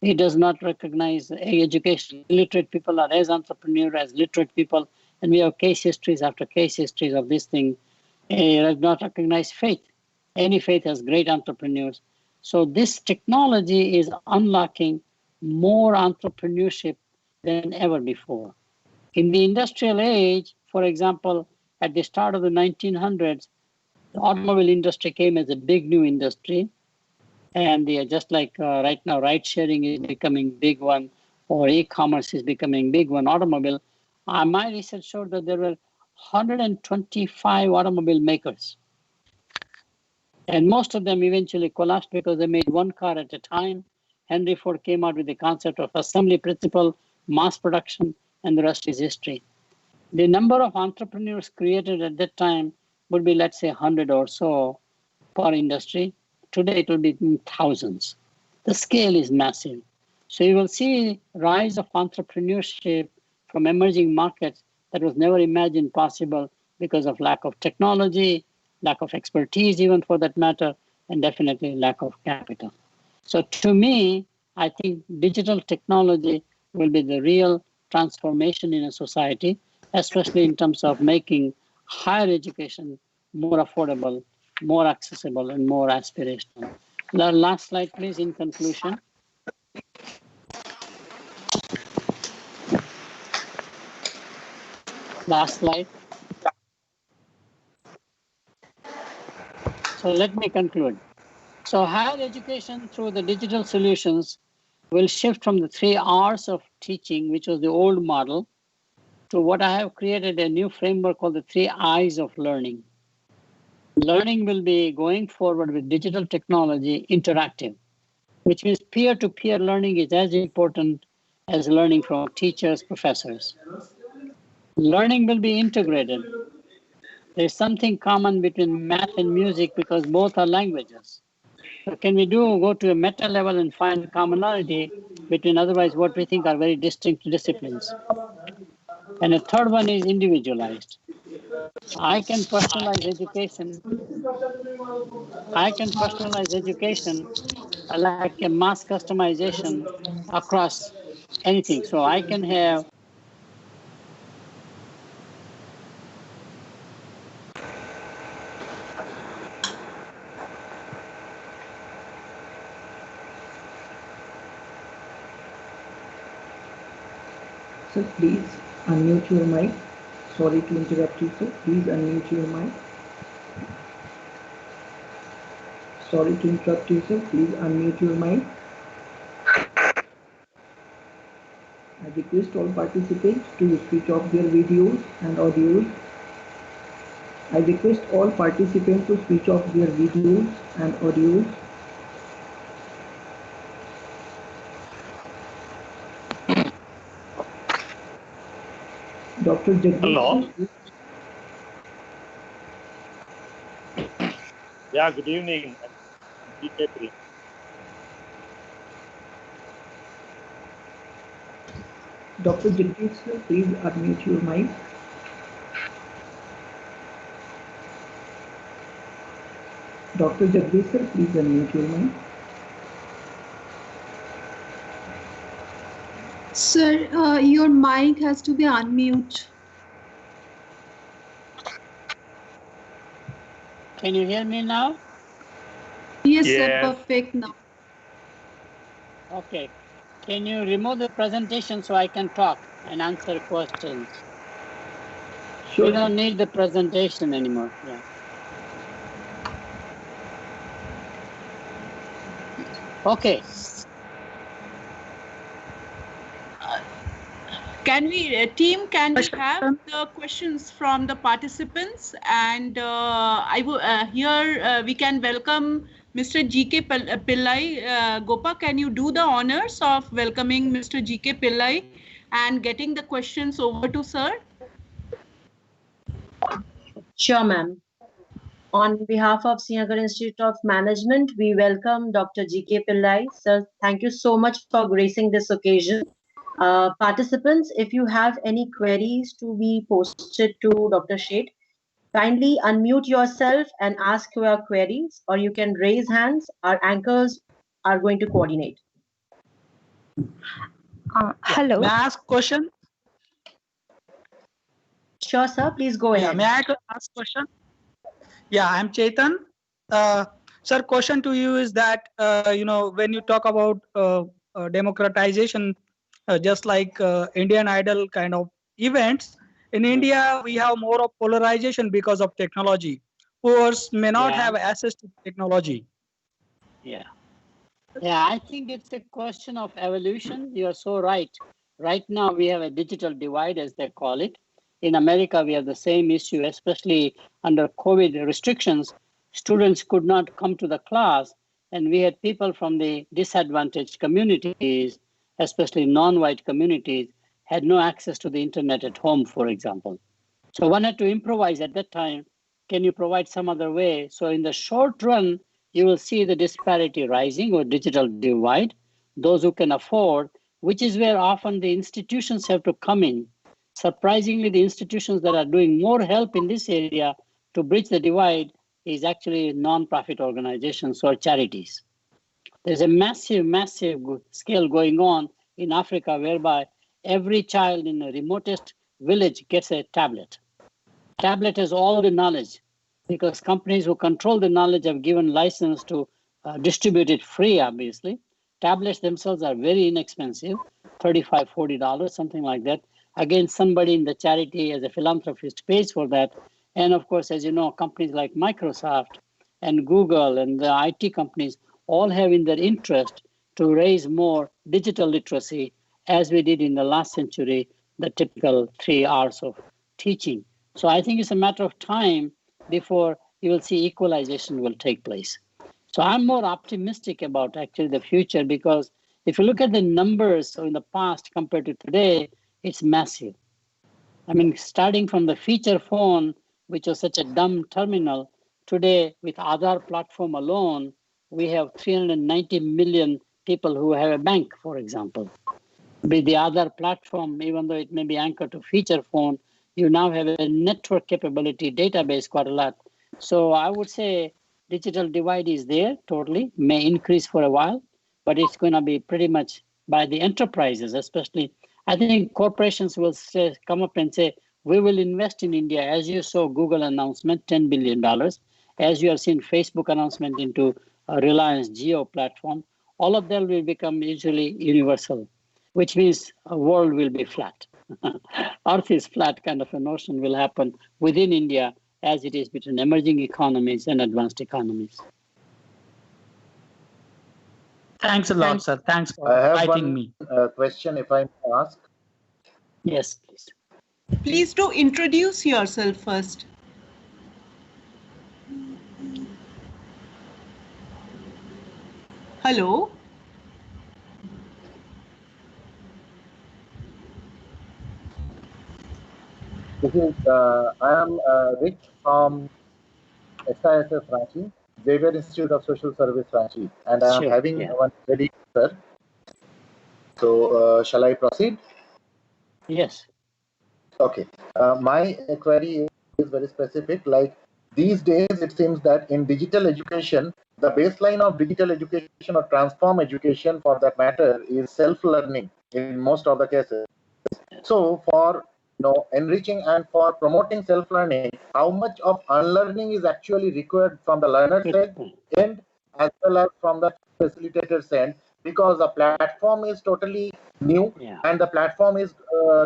[SPEAKER 1] It does not recognize education. Illiterate people are as entrepreneur as literate people, and we have case histories after case histories of this thing. It does not recognize faith. Any faith has great entrepreneurs. So this technology is unlocking more entrepreneurship than ever before. In the industrial age, for example, at the start of the 1900s, the automobile industry came as a big new industry. And just like right now, ride sharing is becoming big one, or e-commerce is becoming big one. Automobile, my research showed that there were 125 automobile makers. And most of them eventually collapsed because they made one car at a time. Henry Ford came out with the concept of assembly principle, mass production, and the rest is history. The number of entrepreneurs created at that time would be, let's say, 100 or so per industry. Today, it will be in thousands. The scale is massive. So you will see rise of entrepreneurship from emerging markets that was never imagined possible because of lack of technology, lack of expertise, even for that matter, and definitely lack of capital. So to me, I think digital technology will be the real transformation in a society, especially in terms of making higher education more affordable, more accessible, and more aspirational. The last slide, please, in conclusion. Last slide. So let me conclude. So higher education through the digital solutions will shift from the 3 R's of teaching, which was the old model, to what I have created a new framework called the 3 I's of learning. Learning will be going forward with digital technology interactive, which means peer-to-peer learning is as important as learning from teachers, professors. Learning will be integrated. There's something common between math and music because both are languages. So can we go to a meta level and find commonality between otherwise what we think are very distinct disciplines? And the third one is individualized. I can personalize education. I can personalize education like a mass customization across anything. So I can have
[SPEAKER 4] Sir, please unmute your mic. Sorry to interrupt you, sir. Please unmute your mic. Sorry to interrupt you, sir. Please unmute your mic. I request all participants to switch off their videos and audios. I request all participants to switch off their videos and audios. Dr. Jagdish,
[SPEAKER 6] Hello.
[SPEAKER 4] sir,
[SPEAKER 6] Yeah, good evening. GK3.
[SPEAKER 4] Dr. Jagdish, sir, please unmute your mic. Dr. Jagdish, sir, please unmute your mic.
[SPEAKER 2] Sir, your mic has to be unmute.
[SPEAKER 1] Can you hear me now?
[SPEAKER 2] Yes, sir,
[SPEAKER 6] Yes.
[SPEAKER 2] perfect now.
[SPEAKER 1] Okay. Can you remove the presentation so I can talk and answer questions?
[SPEAKER 4] Sure.
[SPEAKER 1] We don't need the presentation anymore. Yeah. Okay.
[SPEAKER 7] Can we have the questions from the participants? And here we can welcome Mr. GK Pillai. Gopa, can you do the honors of welcoming Mr. GK Pillai and getting the questions over to sir?
[SPEAKER 8] Sure, ma'am. On behalf of Srinagar Institute of Management, we welcome Dr. G.K. Pillai. Sir, thank you so much for gracing this occasion. Participants, if you have any queries to be posted to Dr. Sheth, kindly unmute yourself and ask your queries, or you can raise hands. Our anchors are going to coordinate.
[SPEAKER 5] May I ask question?
[SPEAKER 8] Sure, sir. Please go
[SPEAKER 5] Yeah,
[SPEAKER 8] ahead.
[SPEAKER 5] may I ask question? Yeah, I'm Chetan. Sir, question to you is that, when you talk about democratization, just like Indian Idol kind of events, in India, we have more of polarization because of technology. Poor may not
[SPEAKER 1] Yeah.
[SPEAKER 5] have access to technology.
[SPEAKER 1] Yeah. Yeah, I think it's a question of evolution. You're so right. Right now, we have a digital divide, as they call it. In America, we have the same issue, especially under COVID restrictions. Students could not come to the class, and we had people from the disadvantaged communities, especially non-white communities, had no access to the internet at home, for example. So one had to improvise at that time. Can you provide some other way? So in the short run, you will see the disparity rising or digital divide. Those who can afford, which is where often the institutions have to come in. Surprisingly, the institutions that are doing more help in this area to bridge the divide is actually non-profit organizations or charities. There's a massive, massive scale going on in Africa whereby every child in the remotest village gets a tablet. Tablet has all the knowledge because companies who control the knowledge have given license to distribute it free, obviously. Tablets themselves are very inexpensive, $35, $40, something like that. Again, somebody in the charity as a philanthropist pays for that. And of course, as you know, companies like Microsoft and Google and the IT companies all have in their interest to raise more digital literacy as we did in the last century, the typical 3 hours of teaching. So I think it's a matter of time before you will see equalization will take place. So I'm more optimistic about actually the future because if you look at the numbers in the past compared to today, it's massive. I mean, starting from the feature phone, which was such a dumb terminal, today with Aadhaar platform alone, we have 390 million people who have a bank, for example. With the Aadhaar platform, even though it may be anchored to feature phone, you now have a network capability database quite a lot. So I would say digital divide is there totally, may increase for a while, but it's going to be pretty much by the enterprises, especially. I think corporations will come up and say, we will invest in India. As you saw Google announcement, $10 billion. As you have seen Facebook announcement into Reliance Geo platform, all of them will become usually universal, which means a world will be flat. Earth is flat kind of a notion will happen within India as it is between emerging economies and advanced economies.
[SPEAKER 5] Thanks a lot, sir. Thanks for
[SPEAKER 9] I have
[SPEAKER 5] inviting
[SPEAKER 9] one
[SPEAKER 5] me.
[SPEAKER 9] question, if I may ask.
[SPEAKER 1] Yes, please.
[SPEAKER 7] Please do introduce yourself first. Hello.
[SPEAKER 9] I am Rich from STES Ranchi, Xavier Institute of Social Service Ranchi, and I am
[SPEAKER 1] Sure.
[SPEAKER 9] having
[SPEAKER 1] Yeah.
[SPEAKER 9] one query, sir. So, shall I proceed?
[SPEAKER 1] Yes.
[SPEAKER 9] Okay. My query is very specific. Like these days, it seems that in digital education, the baseline of digital education or transform education, for that matter, is self-learning in most of the cases. So, for enriching and for promoting self-learning, how much of unlearning is actually required from the learner's end as well as from the facilitator's end, because the platform is totally new and the platform is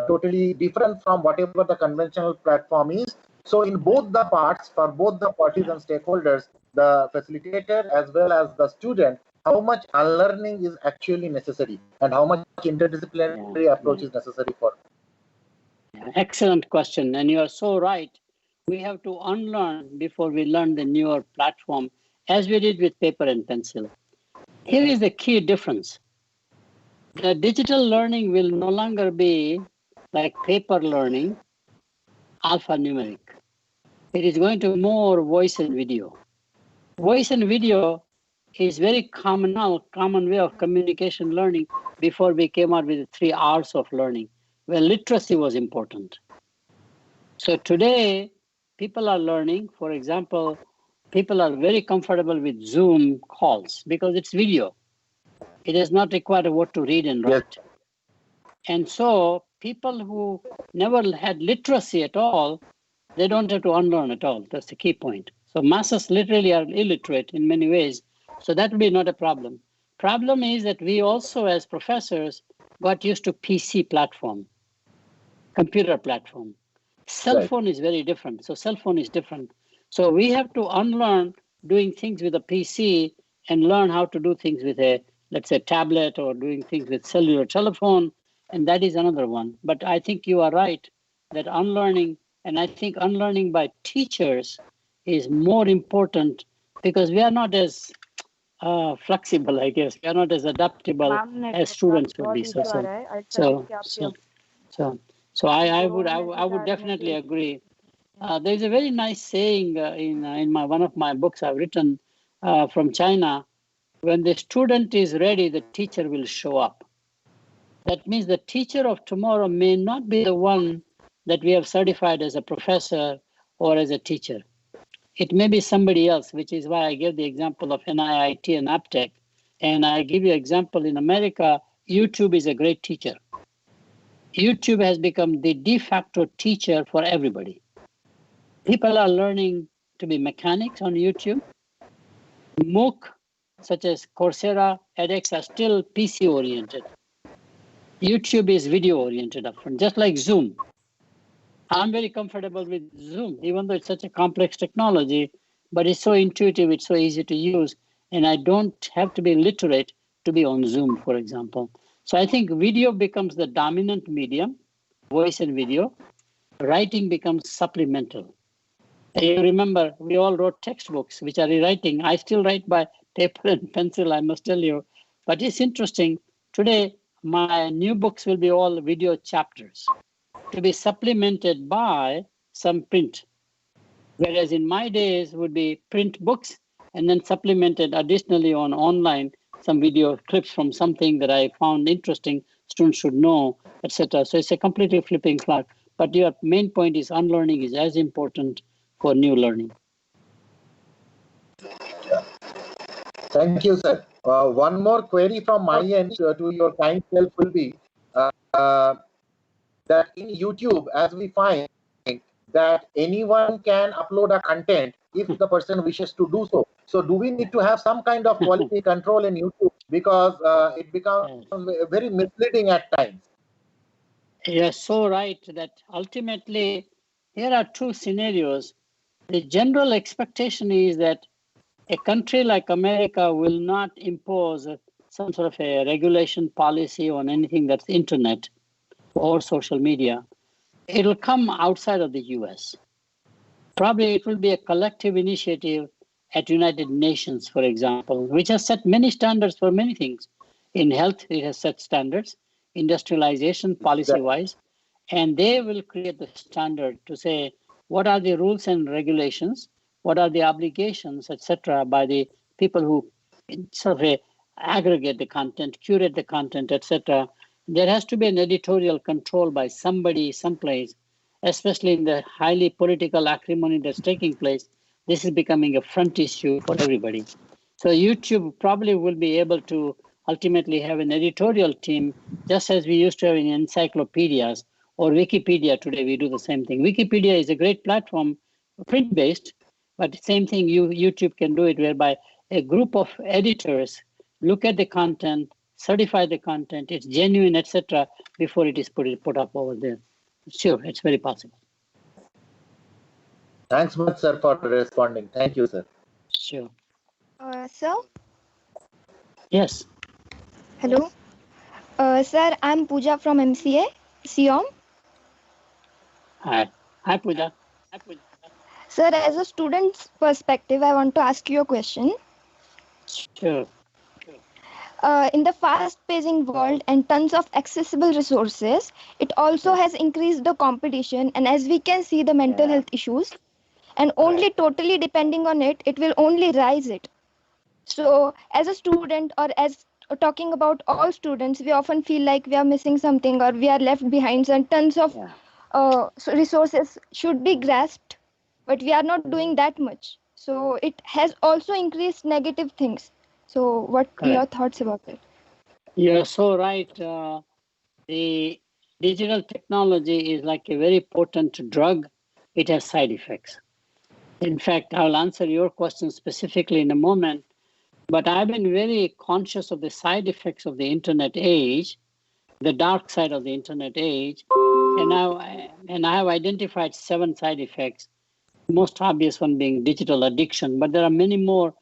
[SPEAKER 9] totally different from whatever the conventional platform is. So, in both the parts, for both the parties and stakeholders, the facilitator as well as the student, how much unlearning is actually necessary and how much interdisciplinary approach is necessary for.
[SPEAKER 1] Excellent question, and you are so right. We have to unlearn before we learn the newer platform, as we did with paper and pencil. Here is the key difference. The digital learning will no longer be like paper learning, alphanumeric. It is going to more voice and video. Voice and video is very common way of communication learning before we came out with the 3 R's of learning, where literacy was important. So today, people are learning. For example, people are very comfortable with Zoom calls because it's video. It does not require what to read and write. And so people who never had literacy at all, they don't have to unlearn at all. That's the key point. So masses literally are illiterate in many ways. So that will be not a problem. Problem is that we also, as professors, got used to PC platform, computer platform. Cell phone is very different. So cell phone is different. So we have to unlearn doing things with a PC and learn how to do things with a, let's say, tablet, or doing things with cellular telephone. And that is another one. But I think you are right that unlearning, and I think unlearning by teachers is more important because we are not as flexible, I guess. We are not as adaptable as students would be. So I would definitely agree. There's a very nice saying in one of my books I've written from China. When the student is ready, the teacher will show up. That means the teacher of tomorrow may not be the one that we have certified as a professor or as a teacher. It may be somebody else, which is why I gave the example of NIIT and Aptech. And I give you an example in America, YouTube is a great teacher. YouTube has become the de facto teacher for everybody. People are learning to be mechanics on YouTube. MOOC, such as Coursera, edX, are still PC oriented. YouTube is video oriented upfront, just like Zoom. I'm very comfortable with Zoom, even though it's such a complex technology, but it's so intuitive, it's so easy to use, and I don't have to be literate to be on Zoom, for example. So I think video becomes the dominant medium, voice and video. Writing becomes supplemental. You remember, we all wrote textbooks, which are rewriting. I still write by paper and pencil, I must tell you. But it's interesting. Today, my new books will be all video chapters to be supplemented by some print. Whereas in my days would be print books and then supplemented additionally on online, some video clips from something that I found interesting, students should know, etc. So it's a completely flipping clock. But your main point is unlearning is as important for new learning.
[SPEAKER 9] Thank you, sir. One more query from my end to your kind self will be that in YouTube, as we find that anyone can upload a content if the person wishes to do so. So do we need to have some kind of quality control in YouTube, because it becomes very misleading at times?
[SPEAKER 1] You're so right that ultimately here are two scenarios. The general expectation is that a country like America will not impose some sort of a regulation policy on anything that's internet or social media. It'll come outside of the US. Probably it will be a collective initiative at United Nations, for example, which has set many standards for many things. In health, it has set standards, industrialization policy-wise, and they will create the standard to say what are the rules and regulations, what are the obligations, etc., by the people who sort of aggregate the content, curate the content, etc. There has to be an editorial control by somebody, someplace, especially in the highly political acrimony that's taking place. This is becoming a front issue for everybody. So YouTube probably will be able to ultimately have an editorial team, just as we used to have in encyclopedias or Wikipedia. Today we do the same thing. Wikipedia is a great platform, print-based, but same thing, YouTube can do it, whereby a group of editors look at the content, certify the content, it's genuine, etc., before it is put up over there. Sure, it's very possible.
[SPEAKER 9] Thanks much, sir, for responding. Thank you, sir.
[SPEAKER 1] Sure.
[SPEAKER 10] Sir?
[SPEAKER 1] Yes.
[SPEAKER 10] Hello. Sir, I'm Pooja from MCA, SIOM.
[SPEAKER 1] Hi. Hi, Pooja.
[SPEAKER 10] Sir, as a student's perspective, I want to ask you a question.
[SPEAKER 1] Sure.
[SPEAKER 10] In the fast-pacing world and tons of accessible resources, it also has increased the competition, and as we can see, the mental health issues, and only totally depending on it, it will only rise it. So, as a student, or as talking about all students, we often feel like we are missing something or we are left behind, and tons of resources should be grasped, but we are not doing that much. So, it has also increased negative things. So, what are your thoughts about it?
[SPEAKER 1] You're so right. The digital technology is like a very potent drug. It has side effects. In fact, I'll answer your question specifically in a moment, but I've been very conscious of the side effects of the internet age, the dark side of the internet age, and I have identified 7 side effects, most obvious one being digital addiction, but there are many more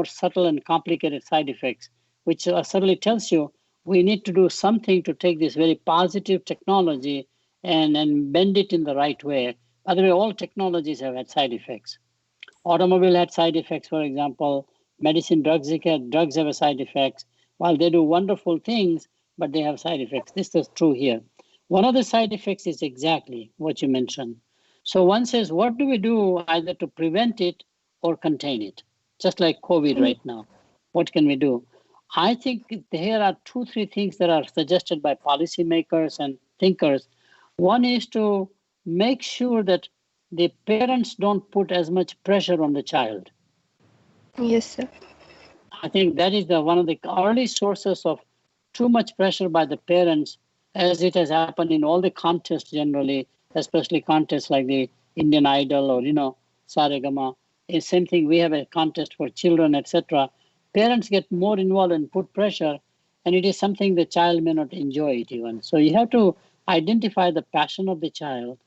[SPEAKER 1] subtle and complicated side effects, which certainly tells you we need to do something to take this very positive technology and bend it in the right way. By the way, all technologies have had side effects. Automobile had side effects, for example. Medicine, drugs have a side effects. While they do wonderful things, but they have side effects. This is true here. One of the side effects is exactly what you mentioned. So one says, what do we do either to prevent it or contain it? Just like COVID right now. What can we do? I think here are 2-3 things that are suggested by policymakers and thinkers. One is to make sure that the parents don't put as much pressure on the child.
[SPEAKER 10] Yes, sir.
[SPEAKER 1] I think that is one of the early sources of too much pressure by the parents, as it has happened in all the contests generally, especially contests like the Indian Idol or, Saregama. It's same thing, we have a contest for children, etc. Parents get more involved and put pressure, and it is something the child may not enjoy it even. So you have to identify the passion of the child,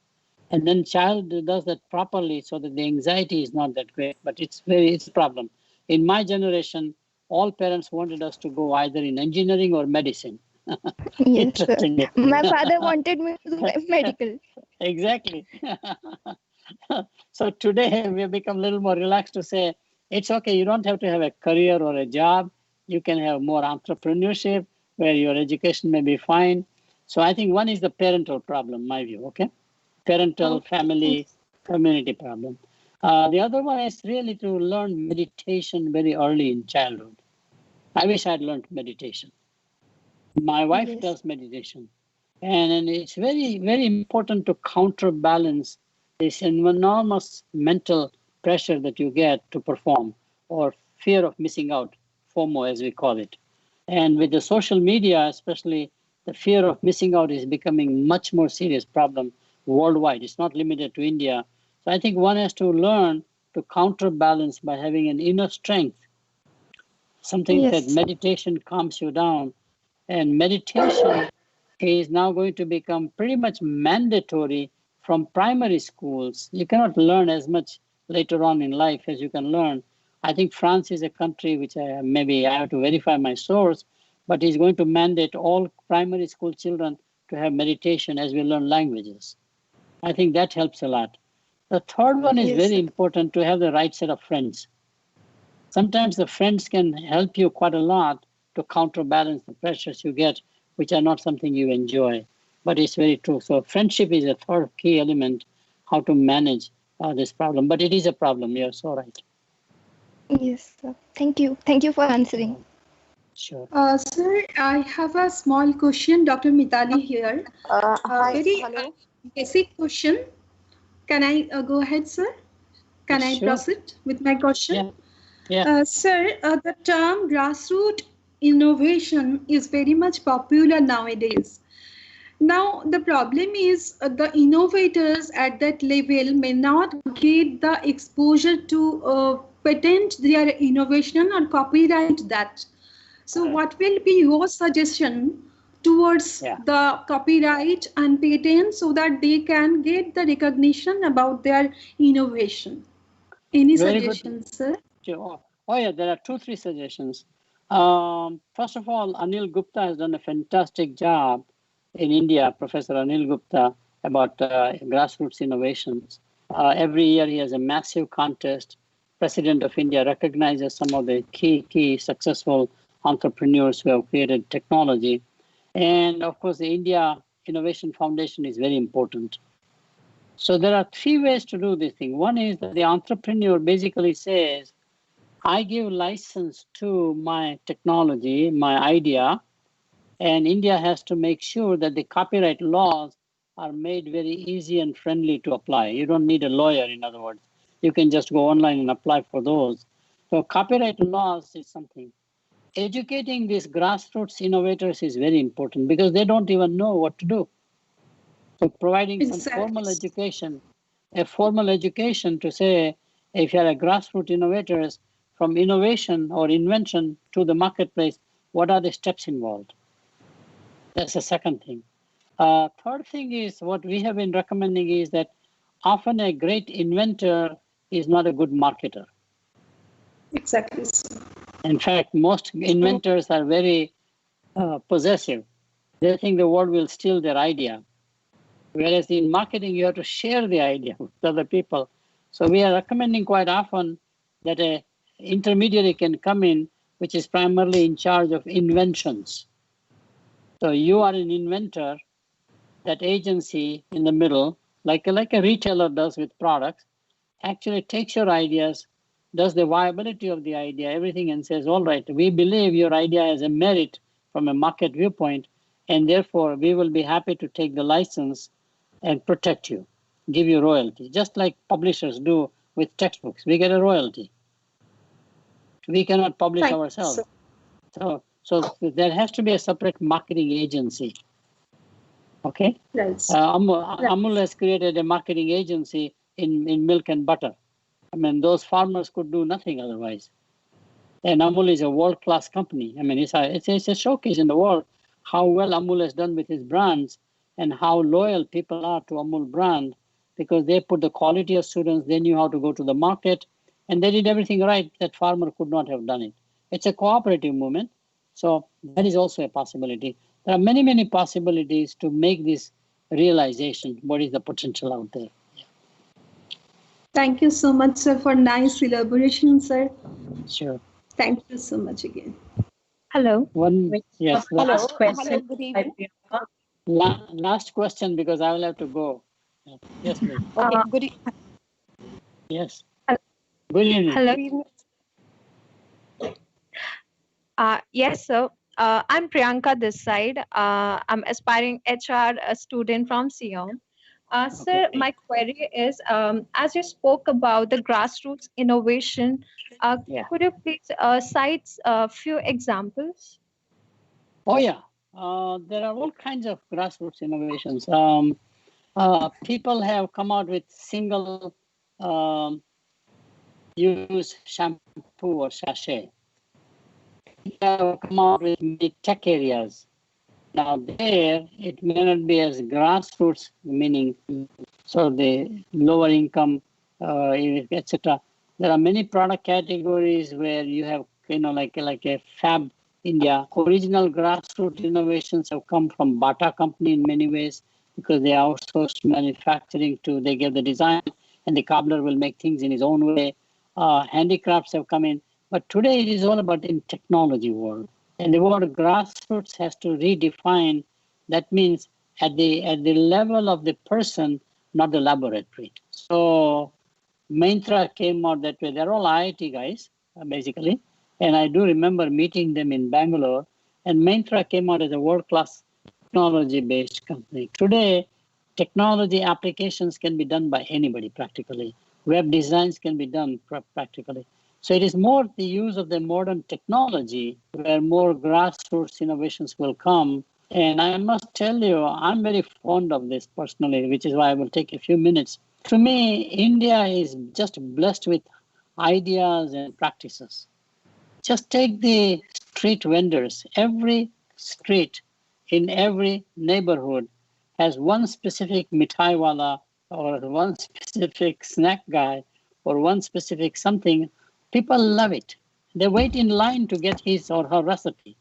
[SPEAKER 1] and then child does that properly so that the anxiety is not that great, but it's a problem. In my generation, all parents wanted us to go either in engineering or medicine.
[SPEAKER 10] Yes, sir. My father wanted me to do medical.
[SPEAKER 1] Exactly. So today we have become a little more relaxed to say, it's okay, you don't have to have a career or a job. You can have more entrepreneurship where your education may be fine. So I think one is the parental problem, my view, okay? Parental, family, community problem. The other one is really to learn meditation very early in childhood. I wish I'd learned meditation. My wife does meditation. And it's very, very important to counterbalance this enormous mental pressure that you get to perform, or fear of missing out, FOMO as we call it. And with the social media, especially, the fear of missing out is becoming much more serious problem worldwide. It's not limited to India. So I think one has to learn to counterbalance by having an inner strength, something that meditation calms you down. And meditation is now going to become pretty much mandatory from primary schools. You cannot learn as much later on in life as you can learn. I think France is a country which maybe I have to verify my source, but is going to mandate all primary school children to have meditation as we learn languages. I think that helps a lot. The third one is very important, to have the right set of friends. Sometimes the friends can help you quite a lot to counterbalance the pressures you get, which are not something you enjoy. But it's very true. So friendship is a third key element, how to manage this problem. But it is a problem. You're so right.
[SPEAKER 10] Yes, sir. Thank you. Thank you for answering.
[SPEAKER 1] Sure.
[SPEAKER 2] Sir, I have a small question, Dr. Mitali here.
[SPEAKER 11] Hi,
[SPEAKER 2] Very
[SPEAKER 11] hello.
[SPEAKER 2] basic question. Can I go ahead, sir? Can I
[SPEAKER 1] Sure.
[SPEAKER 2] proceed with my question?
[SPEAKER 1] Yeah.
[SPEAKER 2] Sir, the term grassroots innovation is very much popular nowadays. Now, the problem is the innovators at that level may not get the exposure to patent their innovation or copyright that. So, what will be your suggestion towards the copyright and patent so that they can get the recognition about their innovation? Any
[SPEAKER 1] Very good.
[SPEAKER 2] suggestions, sir?
[SPEAKER 1] Oh yeah, there are 2-3 suggestions. First of all, Anil Gupta has done a fantastic job in India, Professor Anil Gupta, about grassroots innovations. Every year he has a massive contest. President of India recognizes some of the key successful entrepreneurs who have created technology. And of course, the India Innovation Foundation is very important. So there are 3 ways to do this thing. One is that the entrepreneur basically says, I give license to my technology, my idea, and India has to make sure that the copyright laws are made very easy and friendly to apply. You don't need a lawyer, in other words. You can just go online and apply for those. So copyright laws is something. Educating these grassroots innovators is very important because they don't even know what to do. So providing some formal education, a formal education to say, if you're a grassroots innovators, from innovation or invention to the marketplace, what are the steps involved? That's the second thing. Third thing is what we have been recommending is that often a great inventor is not a good marketer.
[SPEAKER 2] Exactly.
[SPEAKER 1] In fact, most inventors are very possessive. They think the world will steal their idea. Whereas in marketing, you have to share the idea with other people. So we are recommending quite often that a intermediary can come in, which is primarily in charge of inventions. So you are an inventor, that agency in the middle, like a retailer does with products, actually takes your ideas, does the viability of the idea, everything, and says, all right, we believe your idea has a merit from a market viewpoint, and therefore we will be happy to take the license and protect you, give you royalty, just like publishers do with textbooks. We get a royalty. We cannot publish ourselves. So there has to be a separate marketing agency. Okay?
[SPEAKER 2] Right.
[SPEAKER 1] Amul has created a marketing agency in milk and butter. I mean, those farmers could do nothing otherwise. And Amul is a world-class company. I mean, it's a showcase in the world how well Amul has done with his brands and how loyal people are to Amul brand because they put the quality of students, they knew how to go to the market, and they did everything right that farmer could not have done it. It's a cooperative movement, so that is also a possibility. There are many possibilities to make this realization, what is the potential out there.
[SPEAKER 2] Thank you so much, sir, for nice elaboration, sir.
[SPEAKER 1] Sure.
[SPEAKER 2] Thank you so much again.
[SPEAKER 10] Hello.
[SPEAKER 1] Yes.
[SPEAKER 8] Last question.
[SPEAKER 10] Hello, good evening.
[SPEAKER 1] Last question because I will have to go. Yes, please.
[SPEAKER 10] Okay,
[SPEAKER 1] Yes. Good evening.
[SPEAKER 10] Hello. Yes, sir. I'm Priyanka this side. I'm aspiring HR student from SIOM. Sir, my query is, as you spoke about the grassroots innovation, could you please cite a few examples?
[SPEAKER 1] Oh, yeah. There are all kinds of grassroots innovations. People have come out with single use shampoo or sachet. People have come out with many tech areas. Now there, it may not be as grassroots, meaning so the lower income, etc. There are many product categories where you have, like a Fab India. Original grassroots innovations have come from Bata company in many ways because they outsourced manufacturing they give the design and the cobbler will make things in his own way. Handicrafts have come in, but today it is all about in technology world. And the word grassroots has to redefine. That means at the level of the person, not the laboratory. So Myntra came out that way. They're all IIT guys, basically. And I do remember meeting them in Bangalore. And Myntra came out as a world-class technology-based company. Today, technology applications can be done by anybody practically. Web designs can be done practically. So it is more the use of the modern technology where more grassroots innovations will come. And I must tell you, I'm very fond of this personally, which is why I will take a few minutes. To me, India is just blessed with ideas and practices. Just take the street vendors. Every street in every neighborhood has one specific mithaiwala or one specific snack guy or one specific something. People love it. They wait in line to get his or her recipe.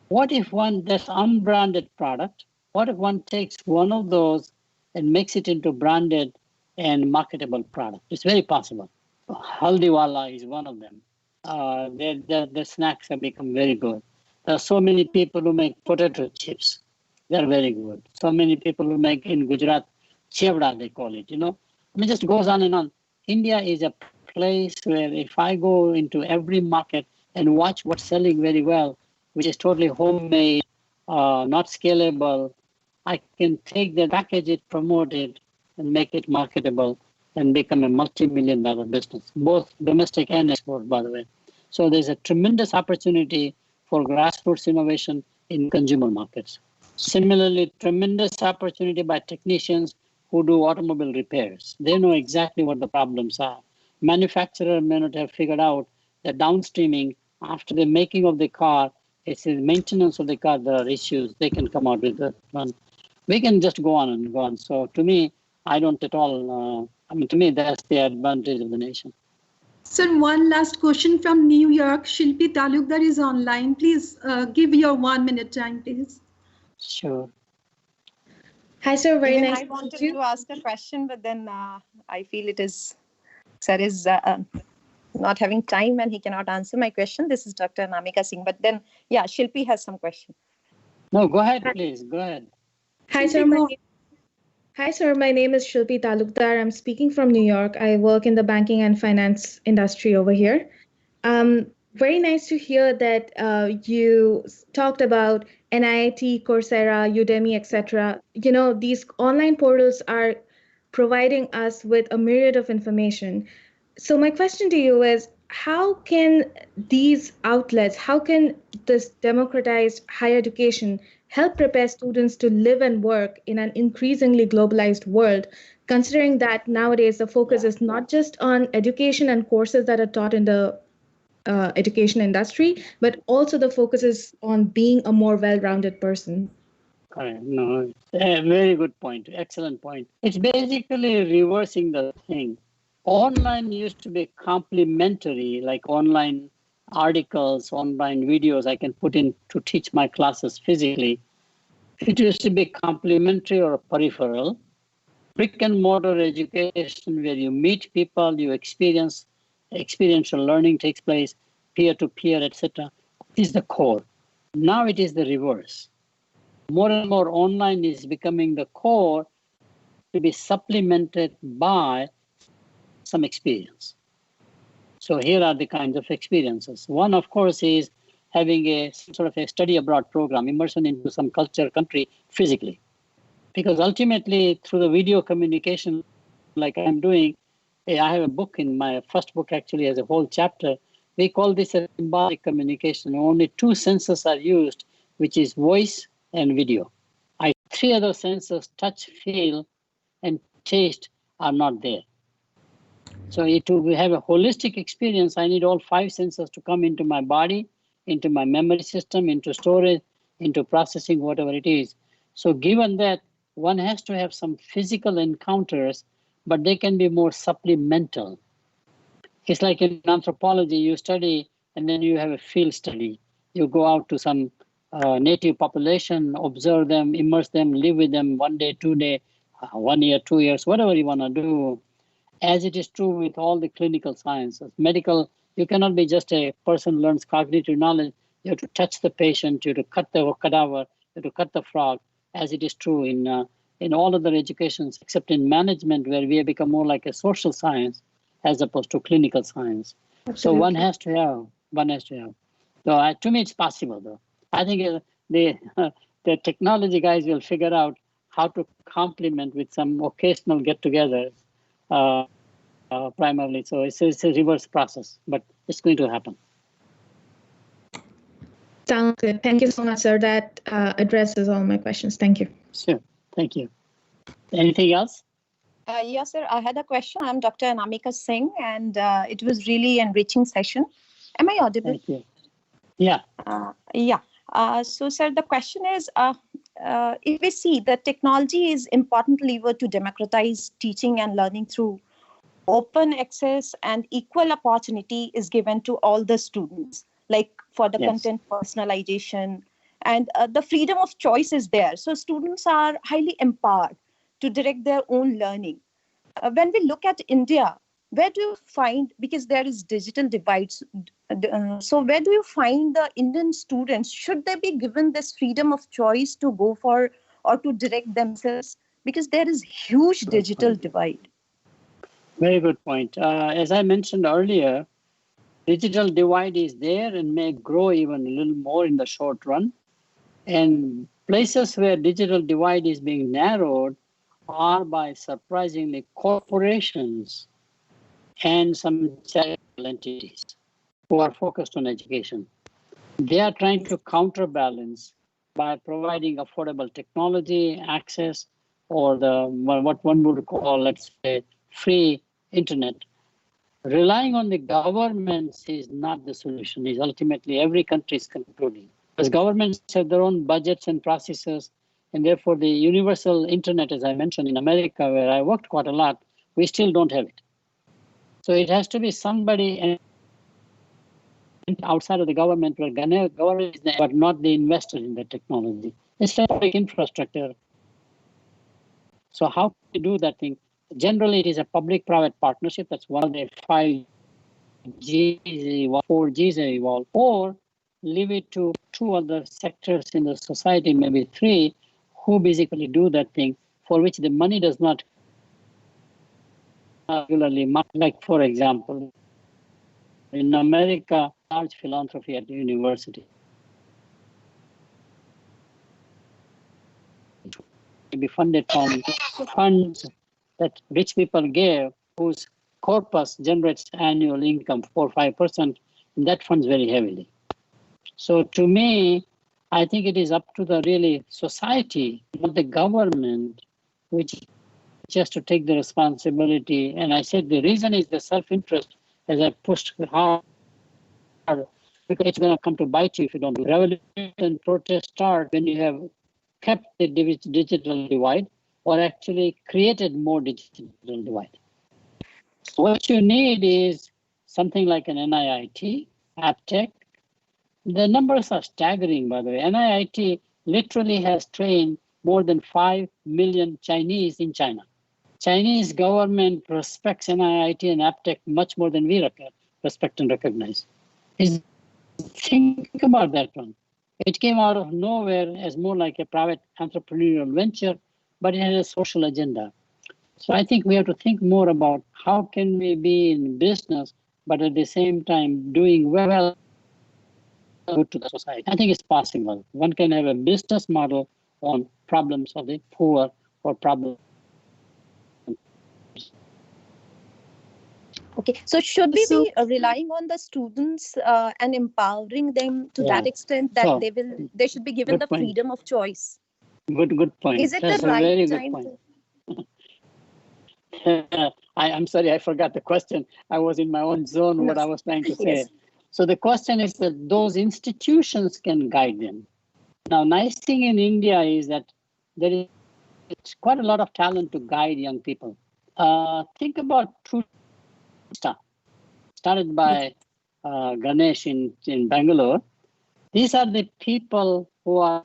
[SPEAKER 1] What if one that's unbranded product? What if one takes one of those and makes it into branded and marketable product? It's very possible. Haldiwala is one of them. The snacks have become very good. There are so many people who make potato chips. They're very good. So many people who make in Gujarat, chevda they call it, I mean, just goes on and on. India is a place where if I go into every market and watch what's selling very well, which is totally homemade, not scalable, I can take that, package it, promote it, and make it marketable and become a multi-million-dollar business, both domestic and export, by the way. So there's a tremendous opportunity for grassroots innovation in consumer markets. Similarly, tremendous opportunity by technicians who do automobile repairs. They know exactly what the problems are. Manufacturer may not have figured out that downstreaming, after the making of the car, it's the maintenance of the car, there are issues. They can come out with that one. We can just go on and go on. So to me, I don't at all, to me, that's the advantage of the nation.
[SPEAKER 2] Sir, one last question from New York. Shilpi Talukdar is online. Please give your 1 minute time, please.
[SPEAKER 1] Sure.
[SPEAKER 11] Hi, sir. Very
[SPEAKER 12] Even
[SPEAKER 11] nice.
[SPEAKER 12] I wanted to ask a question, but then I feel Sir is not having time and he cannot answer my question. This is Dr. Namika Singh. But then, yeah, Shilpi has some question.
[SPEAKER 1] No, go ahead, please. Go ahead.
[SPEAKER 11] Hi, sir. Hi, sir. My name is Shilpi Talukdar. I'm speaking from New York. I work in the banking and finance industry over here. Very nice to hear that you talked about NIIT, Coursera, Udemy, etc. These online portals are providing us with a myriad of information. So my question to you is, how can these outlets, how can this democratized higher education help prepare students to live and work in an increasingly globalized world, considering that nowadays the focus is not just on education and courses that are taught in the education industry, but also the focus is on being a more well-rounded person?
[SPEAKER 1] Correct. No, a very good point. Excellent point. It's basically reversing the thing. Online used to be complementary, like online articles, online videos I can put in to teach my classes physically. It used to be complementary or peripheral. Brick and mortar education where you meet people, you experience, experiential learning takes place, peer-to-peer, etc. is the core. Now it is the reverse. More and more online is becoming the core to be supplemented by some experience. So here are the kinds of experiences. One, of course, is having sort of a study abroad program, immersion into some culture, country, physically. Because ultimately, through the video communication, like I'm doing, I have a book in my first book actually has a whole chapter. We call this a symbolic communication. Only two senses are used, which is voice and video. Three other senses, touch, feel, and taste, are not there. So to have a holistic experience, I need all five senses to come into my body, into my memory system, into storage, into processing, whatever it is. So given that, one has to have some physical encounters, but they can be more supplemental. It's like in anthropology, you study and then you have a field study. You go out to some native population, observe them, immerse them, live with them 1 day, 2 day, 1 year, 2 years, whatever you want to do. As it is true with all the clinical sciences. Medical, you cannot be just a person learns cognitive knowledge. You have to touch the patient, you have to cut the cadaver, you have to cut the frog. as it is true in all other educations, except in management, where we have become more like a social science as opposed to clinical science.
[SPEAKER 11] Absolutely.
[SPEAKER 1] So one has to have. So to me, it's possible, though. I think the technology guys will figure out how to complement with some occasional get-togethers, primarily. So it's a reverse process, but it's going to happen.
[SPEAKER 11] Sounds good. Thank you so much, sir. That addresses all my questions. Thank you.
[SPEAKER 1] Sure. Thank you. Anything else?
[SPEAKER 12] Yes, sir. I had a question. I'm Dr. Anamika Singh, and it was really enriching session. Am I audible?
[SPEAKER 1] Thank you. Yeah.
[SPEAKER 12] Yeah. So, sir, the question is, if we see that technology is important lever to democratize teaching and learning through open access and equal opportunity is given to all the students, like for the content personalization and the freedom of choice is there. So students are highly empowered to direct their own learning. When we look at India, where do you find, because there is digital divides, so where do you find the Indian students, should they be given this freedom of choice to go for or to direct themselves? Because there is huge digital divide.
[SPEAKER 1] Very good point. As I mentioned earlier, digital divide is there and may grow even a little more in the short run. And places where digital divide is being narrowed are by surprisingly corporations and some charitable entities who are focused on education. They are trying to counterbalance by providing affordable technology access, or what one would call, let's say, free internet. Relying on the governments is not the solution. Is ultimately every country is concluding, because governments have their own budgets and processes, and therefore the universal internet, as I mentioned, in America, where I worked quite a lot, we still don't have it. So it has to be somebody outside of the government, where government is there, but not the investors in the technology. It's like infrastructure. So how do you do that thing? Generally, it is a public-private partnership. That's one of the 5Gs, 4Gs evolved, or leave it to 2 other sectors in the society, maybe 3, who basically do that thing, for which the money does not regularly, like, for example, in America, large philanthropy at the university. To be funded from funds that rich people gave, whose corpus generates annual income 4 or 5%, and that funds very heavily. So to me, I think it is up to the really society, not the government, which has to take the responsibility. And I said the reason is the self-interest, as I pushed hard, because it's going to come to bite you if you don't do. Revolution and protest start when you have kept the digital divide or actually created more digital divide. What you need is something like an NIIT, AppTech. The numbers are staggering, by the way. NIIT literally has trained more than 5 million Chinese in China. Chinese government respects NIIT and AppTech much more than we respect and recognize. Think about that one. It came out of nowhere as more like a private entrepreneurial venture, but it had a social agenda. So I think we have to think more about how can we be in business, but at the same time doing well good to the society. I think it's possible. One can have a business model on problems of the poor or problems.
[SPEAKER 12] Okay, so should we be relying on the students and empowering them to that extent that they should be given the freedom of choice?
[SPEAKER 1] Good point.
[SPEAKER 12] Is it
[SPEAKER 1] That's
[SPEAKER 12] the
[SPEAKER 1] a
[SPEAKER 12] right
[SPEAKER 1] very
[SPEAKER 12] time
[SPEAKER 1] good point. I'm sorry, I forgot the question. I was in my own zone, what I was trying to say.
[SPEAKER 12] Yes.
[SPEAKER 1] So the question is that those institutions can guide them. Now, nice thing in India is that there is quite a lot of talent to guide young people. Think about True Star, started by Ganesh in Bangalore. These are the people who are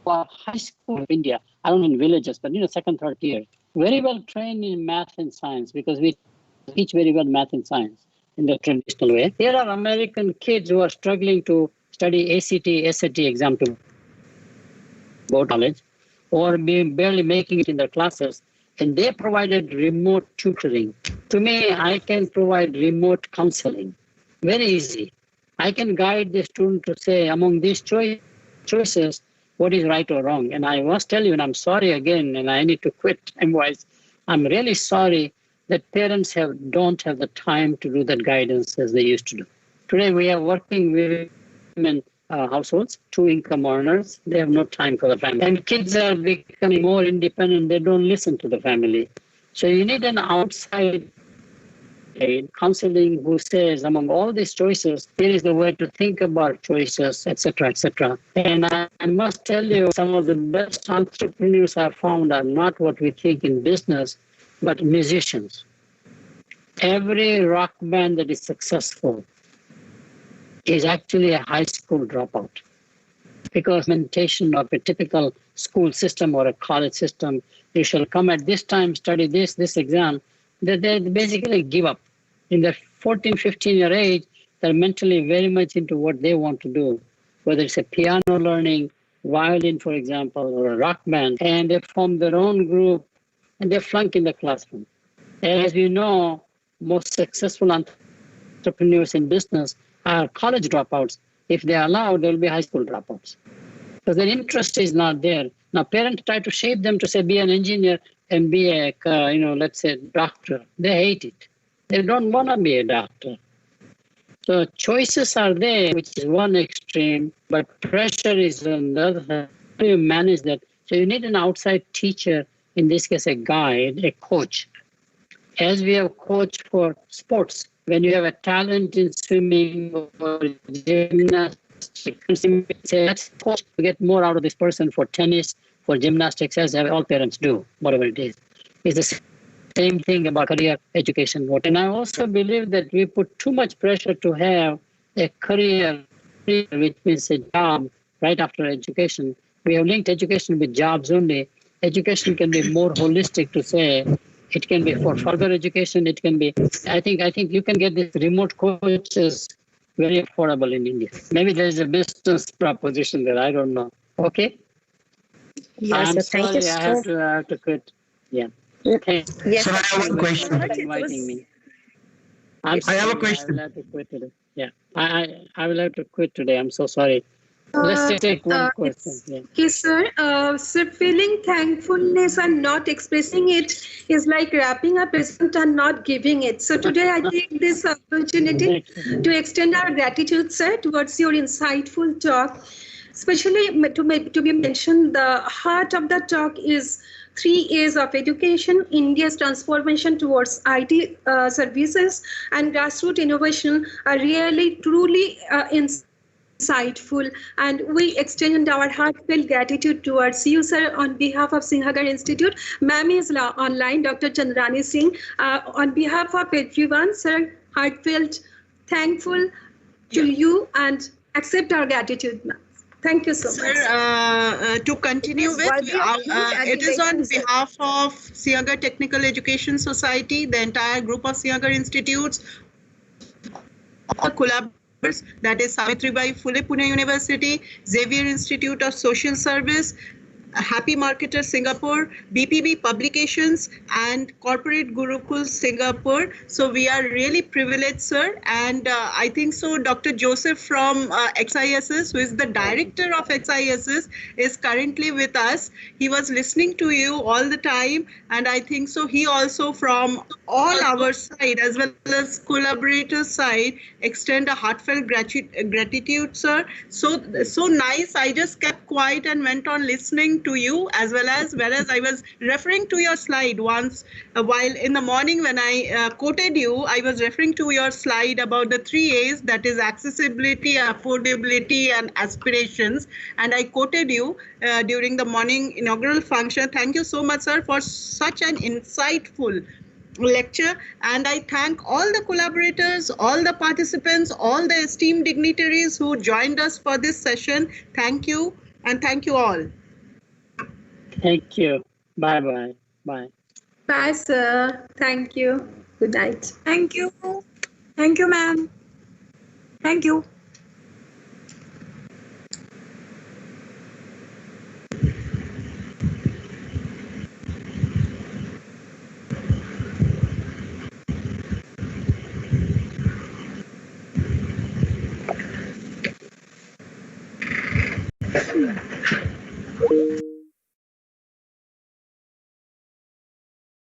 [SPEAKER 1] high school in India. I don't mean villages, but second, third tier. Very well trained in math and science, because we teach very well math and science in the traditional way. There are American kids who are struggling to study ACT, SAT exam. go to college or barely making it in their classes, and they provided remote tutoring. To me, I can provide remote counseling. Very easy. I can guide the student to say among these choices, what is right or wrong. And I must tell you, and I'm sorry again, and I need to quit time-wise, I'm really sorry that parents don't have the time to do that guidance as they used to do. Today we are working women households, 2 income earners, they have no time for the family. And kids are becoming more independent, they don't listen to the family. So you need an outside aid, counseling who says among all these choices, here is the way to think about choices, etc., etc. And I must tell you, some of the best entrepreneurs I've found are not what we think in business, but musicians. Every rock band that is successful is actually a high school dropout, because implementation of a typical school system or a college system, you shall come at this time, study this exam, they basically give up. In their 14, 15-year age, they're mentally very much into what they want to do, whether it's a piano learning, violin, for example, or a rock band, and they form their own group and they flunk in the classroom. And as you know, most successful entrepreneurs in business are college dropouts. If they are allowed, they'll be high school dropouts, because their interest is not there. Now, parents try to shape them to say, be an engineer and be a, let's say, doctor. They hate it. They don't want to be a doctor. So choices are there, which is one extreme, but pressure is on the other side. How do you manage that? So you need an outside teacher, in this case, a guide, a coach. As we have coach for sports, when you have a talent in swimming or gymnastics, say, let's coach to get more out of this person for tennis, for gymnastics, as all parents do, whatever it is. It's the same thing about career education. And I also believe that we put too much pressure to have a career, which means a job right after education. We have linked education with jobs only. Education can be more holistic to say, it can be for further education. It can be, I think you can get these remote coaches very affordable in India. Maybe there's a business proposition there. I don't know. Okay.
[SPEAKER 12] Yes,
[SPEAKER 1] I'm
[SPEAKER 12] sir. Thank you
[SPEAKER 1] sorry, I have to quit. Yeah. Okay.
[SPEAKER 12] Yes,
[SPEAKER 13] So I have one question.
[SPEAKER 1] For inviting me. I
[SPEAKER 13] have a
[SPEAKER 1] will
[SPEAKER 13] question.
[SPEAKER 1] have to quit today. Yeah. I will have to quit today. I'm so sorry. Let's take one question. Yeah.
[SPEAKER 2] Okay, sir. Sir, feeling thankfulness and not expressing it is like wrapping a present and not giving it. So today I take this opportunity to extend our gratitude, sir, towards your insightful talk. Especially to be mentioned, the heart of the talk is 3 A's of education, India's transformation towards IT services, and grassroots innovation are really, truly insightful, and we extend our heartfelt gratitude towards you, sir, on behalf of Sinhagar Institute. Ma'am is online, Dr. Chandrani Singh. On behalf of everyone, sir, heartfelt thankful to you and accept our gratitude, ma'am. Thank you so much.
[SPEAKER 7] Sir, to continue with, it is on behalf of Sinhagar Technical Education Society, the entire group of Sinhagar Institutes, all collaborators, that is Savitribai Phule Pune University, Xavier Institute of Social Service, Happy Marketer Singapore, BPB Publications, and Corporate Gurukul Singapore. So we are really privileged, sir. And I think so Dr. Joseph from XISS, who is the director of XISS, is currently with us. He was listening to you all the time. And I think so he also from all our side, as well as collaborators side, extend a heartfelt gratitude, sir. So nice. I just kept quiet and went on listening to you, as well as whereas I was referring to your slide once while in the morning when I quoted you, I was referring to your slide about the 3 A's, that is accessibility, affordability, and aspirations. And I quoted you during the morning inaugural function. Thank you so much, sir, for such an insightful lecture, and I thank all the collaborators, all the participants, all the esteemed dignitaries who joined us for this session. Thank you, and thank you all.
[SPEAKER 1] Thank you. Bye-bye. Bye.
[SPEAKER 2] Bye, sir. Thank you. Good night.
[SPEAKER 14] Thank you. Thank you, ma'am. Thank you.